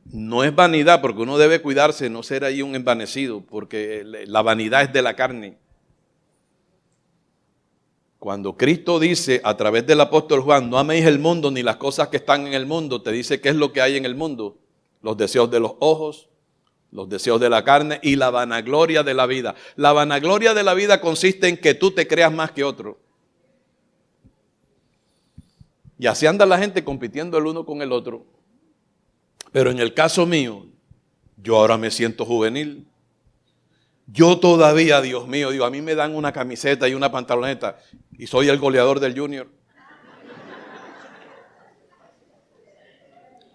no es vanidad, porque uno debe cuidarse, no ser ahí un envanecido, porque la vanidad es de la carne. Cuando Cristo dice a través del apóstol Juan, no améis el mundo ni las cosas que están en el mundo, te dice qué es lo que hay en el mundo. Los deseos de los ojos, los deseos de la carne y la vanagloria de la vida. La vanagloria de la vida consiste en que tú te creas más que otro. Y así anda la gente compitiendo el uno con el otro. Pero en el caso mío, yo ahora me siento juvenil. Yo todavía, Dios mío, digo, a mí me dan una camiseta y una pantaloneta y soy el goleador del Junior.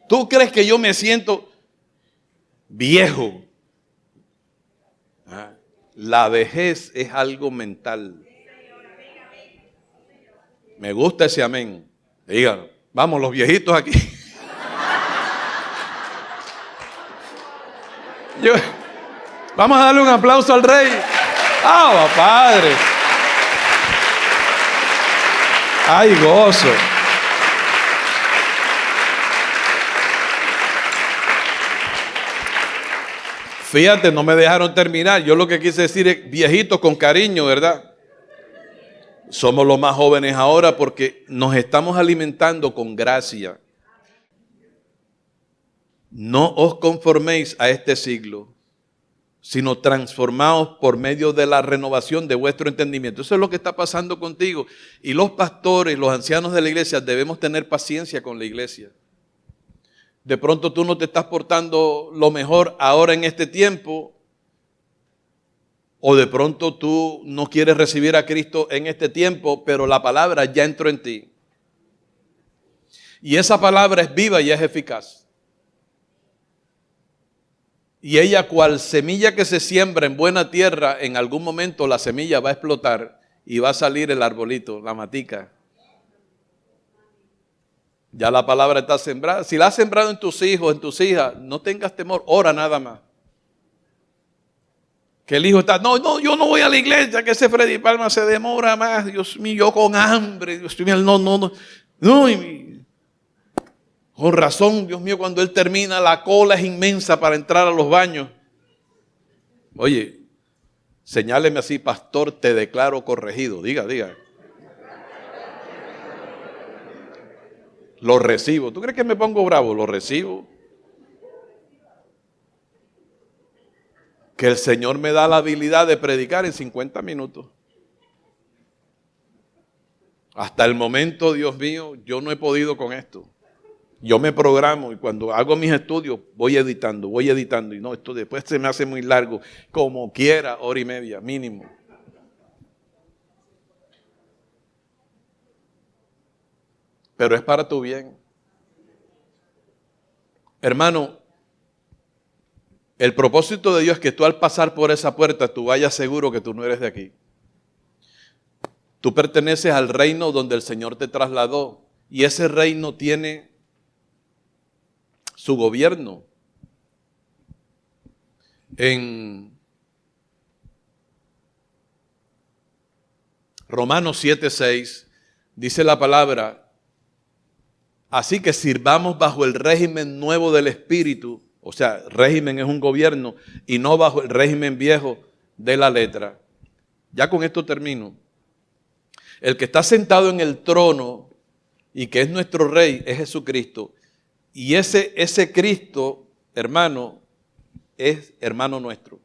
¿Tú crees que yo me siento viejo? La vejez es algo mental. Me gusta ese amén. Díganlo. Vamos, los viejitos aquí. Vamos a darle un aplauso al Rey. ¡Ah, Padre! ¡Ay, gozo! Fíjate, no me dejaron terminar. Yo lo que quise decir es viejitos con cariño, ¿verdad? Somos los más jóvenes ahora porque nos estamos alimentando con gracia. No os conforméis a este siglo, sino transformaos por medio de la renovación de vuestro entendimiento. Eso es lo que está pasando contigo. Y los pastores, los ancianos de la iglesia, debemos tener paciencia con la iglesia. De pronto tú no te estás portando lo mejor ahora en este tiempo, o de pronto tú no quieres recibir a Cristo en este tiempo, pero la palabra ya entró en ti. Y esa palabra es viva y es eficaz. Y ella, cual semilla que se siembra en buena tierra, en algún momento la semilla va a explotar y va a salir el arbolito, la matica. Ya la palabra está sembrada. Si la has sembrado en tus hijos, en tus hijas, no tengas temor, ora nada más. Que el hijo está, no, yo no voy a la iglesia, que ese Freddy Palma se demora más, Dios mío, yo con hambre, Dios mío, no, con razón, Dios mío, cuando él termina, la cola es inmensa para entrar a los baños. Oye, señáleme así, pastor, te declaro corregido, diga. Lo recibo. ¿Tú crees que me pongo bravo? Lo recibo. Que el Señor me da la habilidad de predicar en 50 minutos. Hasta el momento, Dios mío, yo no he podido con esto. Yo me programo y cuando hago mis estudios voy editando y no, esto después se me hace muy largo. Como quiera, hora y media, mínimo. Pero es para tu bien. Hermano, el propósito de Dios es que tú al pasar por esa puerta, tú vayas seguro que tú no eres de aquí. Tú perteneces al reino donde el Señor te trasladó y ese reino tiene su gobierno. En Romanos 7:6 dice la palabra: así que sirvamos bajo el régimen nuevo del Espíritu, o sea, régimen es un gobierno, y no bajo el régimen viejo de la letra. Ya con esto termino. El que está sentado en el trono y que es nuestro Rey es Jesucristo. Y ese Cristo, hermano, es hermano nuestro.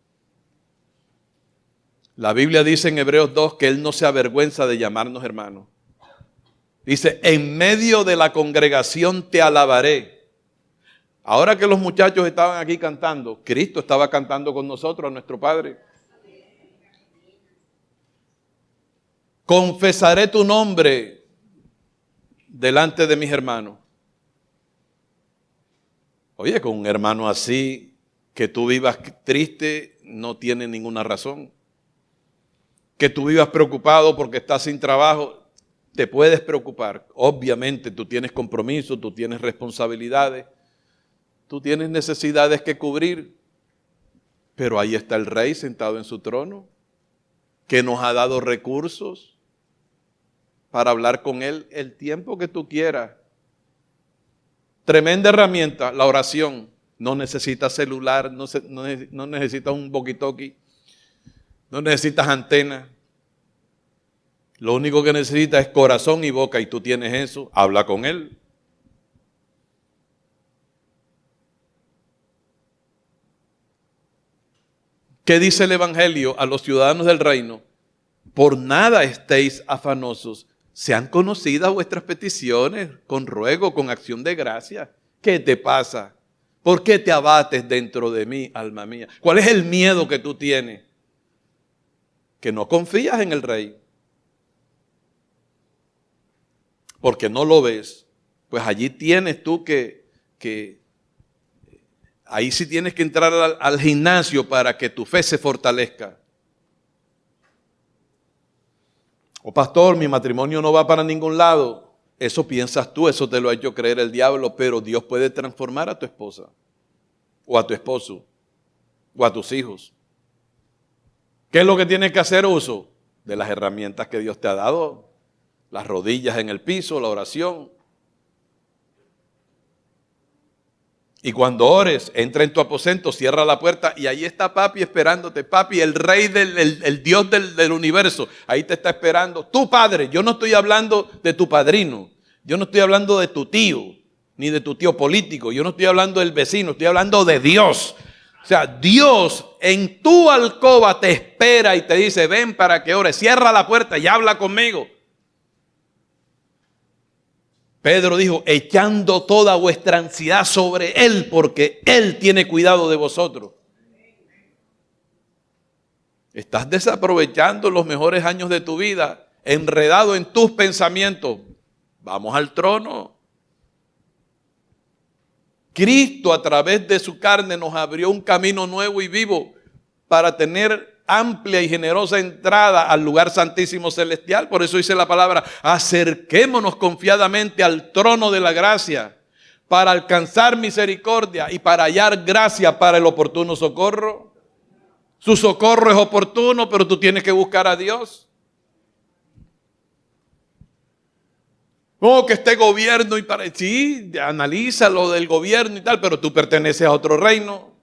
La Biblia dice en Hebreos 2 que Él no se avergüenza de llamarnos hermanos. Dice, en medio de la congregación te alabaré. Ahora que los muchachos estaban aquí cantando, Cristo estaba cantando con nosotros, a nuestro Padre. Confesaré tu nombre delante de mis hermanos. Oye, con un hermano así, que tú vivas triste, no tiene ninguna razón. Que tú vivas preocupado porque estás sin trabajo, te puedes preocupar. Obviamente tú tienes compromisos, tú tienes responsabilidades, tú tienes necesidades que cubrir. Pero ahí está el Rey sentado en su trono, que nos ha dado recursos para hablar con Él el tiempo que tú quieras. Tremenda herramienta, la oración. No necesitas celular, no necesitas un walkie-talkie, no necesitas antena. Lo único que necesitas es corazón y boca y tú tienes eso. Habla con Él. ¿Qué dice el Evangelio a los ciudadanos del reino? Por nada estéis afanosos. Sean conocidas vuestras peticiones con ruego, con acción de gracia. ¿Qué te pasa? ¿Por qué te abates dentro de mí, alma mía? ¿Cuál es el miedo que tú tienes? Que no confías en el Rey. Porque no lo ves. Pues allí tienes tú que ahí sí tienes que entrar al gimnasio para que tu fe se fortalezca. Oh, pastor, mi matrimonio no va para ningún lado. Eso piensas tú, eso te lo ha hecho creer el diablo, pero Dios puede transformar a tu esposa, o a tu esposo, o a tus hijos. ¿Qué es lo que tienes que hacer uso? De las herramientas que Dios te ha dado. Las rodillas en el piso, la oración. Y cuando ores, entra en tu aposento, cierra la puerta y ahí está papi esperándote. Papi, el Rey el Dios del universo, ahí te está esperando. Tu padre, yo no estoy hablando de tu padrino, yo no estoy hablando de tu tío, ni de tu tío político, yo no estoy hablando del vecino, estoy hablando de Dios. O sea, Dios en tu alcoba te espera y te dice, ven para que ores, cierra la puerta y habla conmigo. Pedro dijo, echando toda vuestra ansiedad sobre Él, porque Él tiene cuidado de vosotros. Estás desaprovechando los mejores años de tu vida, enredado en tus pensamientos. Vamos al trono. Cristo a través de su carne nos abrió un camino nuevo y vivo para tener amplia y generosa entrada al lugar santísimo celestial. Por eso dice la palabra, acerquémonos confiadamente al trono de la gracia para alcanzar misericordia y para hallar gracia para el oportuno socorro. Su socorro es oportuno, pero tú tienes que buscar a Dios. No, que este gobierno, sí, analiza lo del gobierno y tal, pero tú perteneces a otro reino.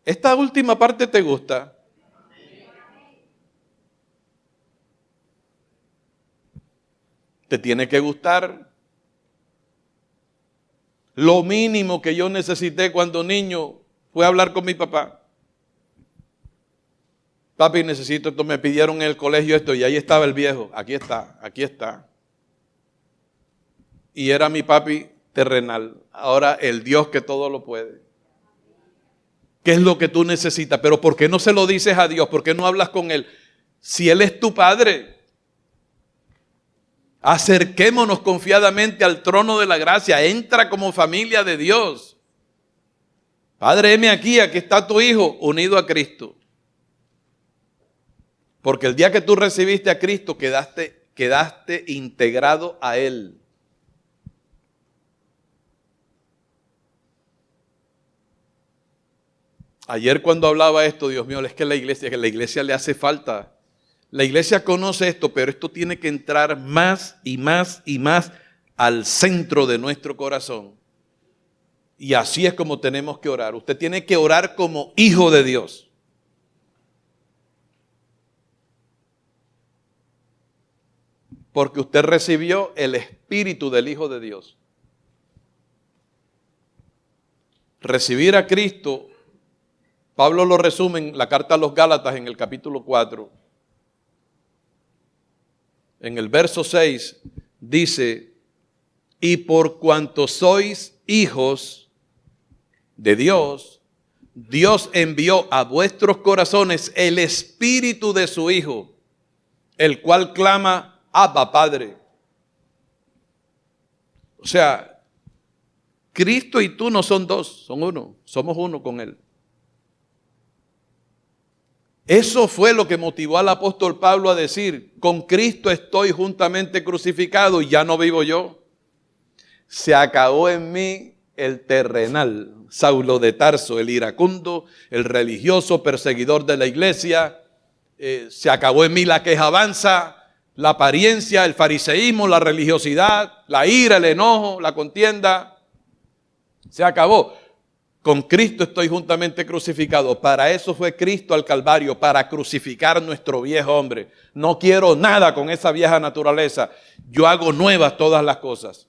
¿Esta última parte te gusta? Te tiene que gustar. Lo mínimo que yo necesité cuando niño fue hablar con mi papá. Papi, necesito esto, me pidieron en el colegio esto, y ahí estaba el viejo, aquí está, aquí está. Y era mi papi terrenal, ahora el Dios que todo lo puede. ¿Qué es lo que tú necesitas? Pero ¿por qué no se lo dices a Dios? ¿Por qué no hablas con Él? Si Él es tu Padre. Acerquémonos confiadamente al trono de la gracia, entra como familia de Dios. Padre, heme aquí está tu hijo unido a Cristo. Porque el día que tú recibiste a Cristo, quedaste integrado a Él. Ayer cuando hablaba esto, Dios mío, es que la iglesia le hace falta. La iglesia conoce esto, pero esto tiene que entrar más y más y más al centro de nuestro corazón. Y así es como tenemos que orar. Usted tiene que orar como hijo de Dios. Porque usted recibió el espíritu del Hijo de Dios. Recibir a Cristo, Pablo lo resume en la carta a los Gálatas en el capítulo 4. En el verso 6 dice, y por cuanto sois hijos de Dios, Dios envió a vuestros corazones el espíritu de su Hijo, el cual clama, Abba, Padre. O sea, Cristo y tú no son dos, son uno. Somos uno con Él. Eso fue lo que motivó al apóstol Pablo a decir, con Cristo estoy juntamente crucificado y ya no vivo yo. Se acabó en mí el terrenal, Saulo de Tarso, el iracundo, el religioso, perseguidor de la iglesia. Se acabó en mí la quejabanza, la apariencia, el fariseísmo, la religiosidad, la ira, el enojo, la contienda. Se acabó. Con Cristo estoy juntamente crucificado. Para eso fue Cristo al Calvario, para crucificar nuestro viejo hombre. No quiero nada con esa vieja naturaleza. Yo hago nuevas todas las cosas.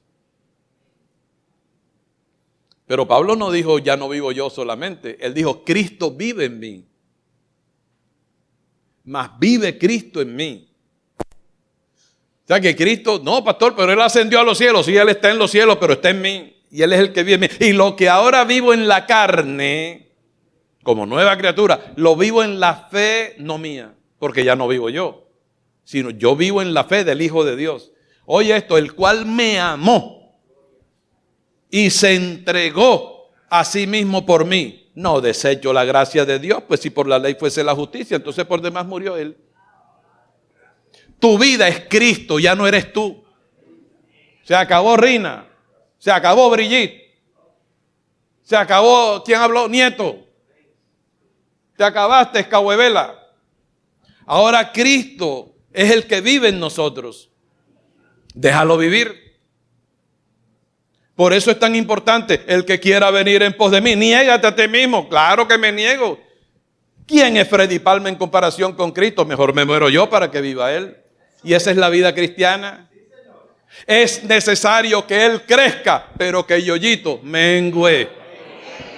Pero Pablo no dijo, ya no vivo yo solamente. Él dijo, Cristo vive en mí. Mas vive Cristo en mí. O sea que Cristo, no pastor, pero Él ascendió a los cielos. Sí, Él está en los cielos, pero está en mí. Y Él es el que vive en mí. Y lo que ahora vivo en la carne, como nueva criatura, lo vivo en la fe, no mía. Porque ya no vivo yo, sino yo vivo en la fe del Hijo de Dios. Oye esto, el cual me amó y se entregó a sí mismo por mí. No desecho la gracia de Dios, pues si por la ley fuese la justicia, entonces por demás murió Él. Tu vida es Cristo, ya no eres tú. Se acabó Rina, se acabó Brigitte, se acabó, ¿quién habló? Nieto. Te acabaste, Escahuevela. Ahora Cristo es el que vive en nosotros. Déjalo vivir. Por eso es tan importante, el que quiera venir en pos de mí, niégate a ti mismo. Claro que me niego. ¿Quién es Freddy Palma en comparación con Cristo? Mejor me muero yo para que viva Él. Y esa es la vida cristiana. Es necesario que Él crezca, pero que Yoyito mengüe.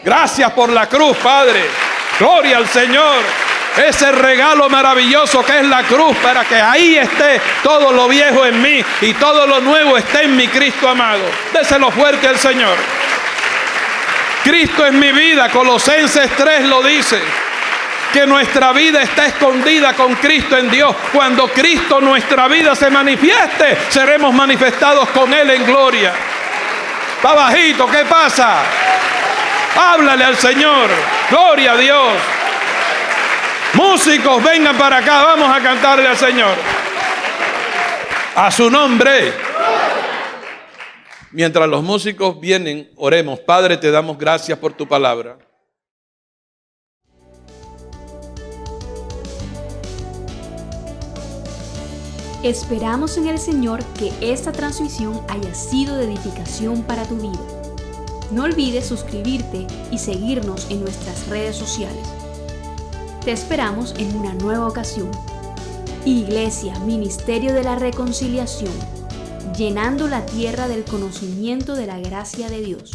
Gracias por la cruz, Padre. Gloria al Señor. Ese regalo maravilloso que es la cruz, para que ahí esté todo lo viejo en mí y todo lo nuevo esté en mi Cristo amado. Déselo fuerte al Señor. Cristo es mi vida. Colosenses 3 lo dice. que nuestra vida está escondida con Cristo en Dios. Cuando Cristo nuestra vida se manifieste, seremos manifestados con Él en gloria. Está bajito, ¿qué pasa? Háblale al Señor. Gloria a Dios. Músicos, vengan para acá, vamos a cantarle al Señor. A su nombre. Mientras los músicos vienen, oremos. Padre, te damos gracias por tu palabra. Esperamos en el Señor que esta transmisión haya sido de edificación para tu vida. No olvides suscribirte y seguirnos en nuestras redes sociales. Te esperamos en una nueva ocasión. Iglesia, Ministerio de la Reconciliación, llenando la tierra del conocimiento de la gracia de Dios.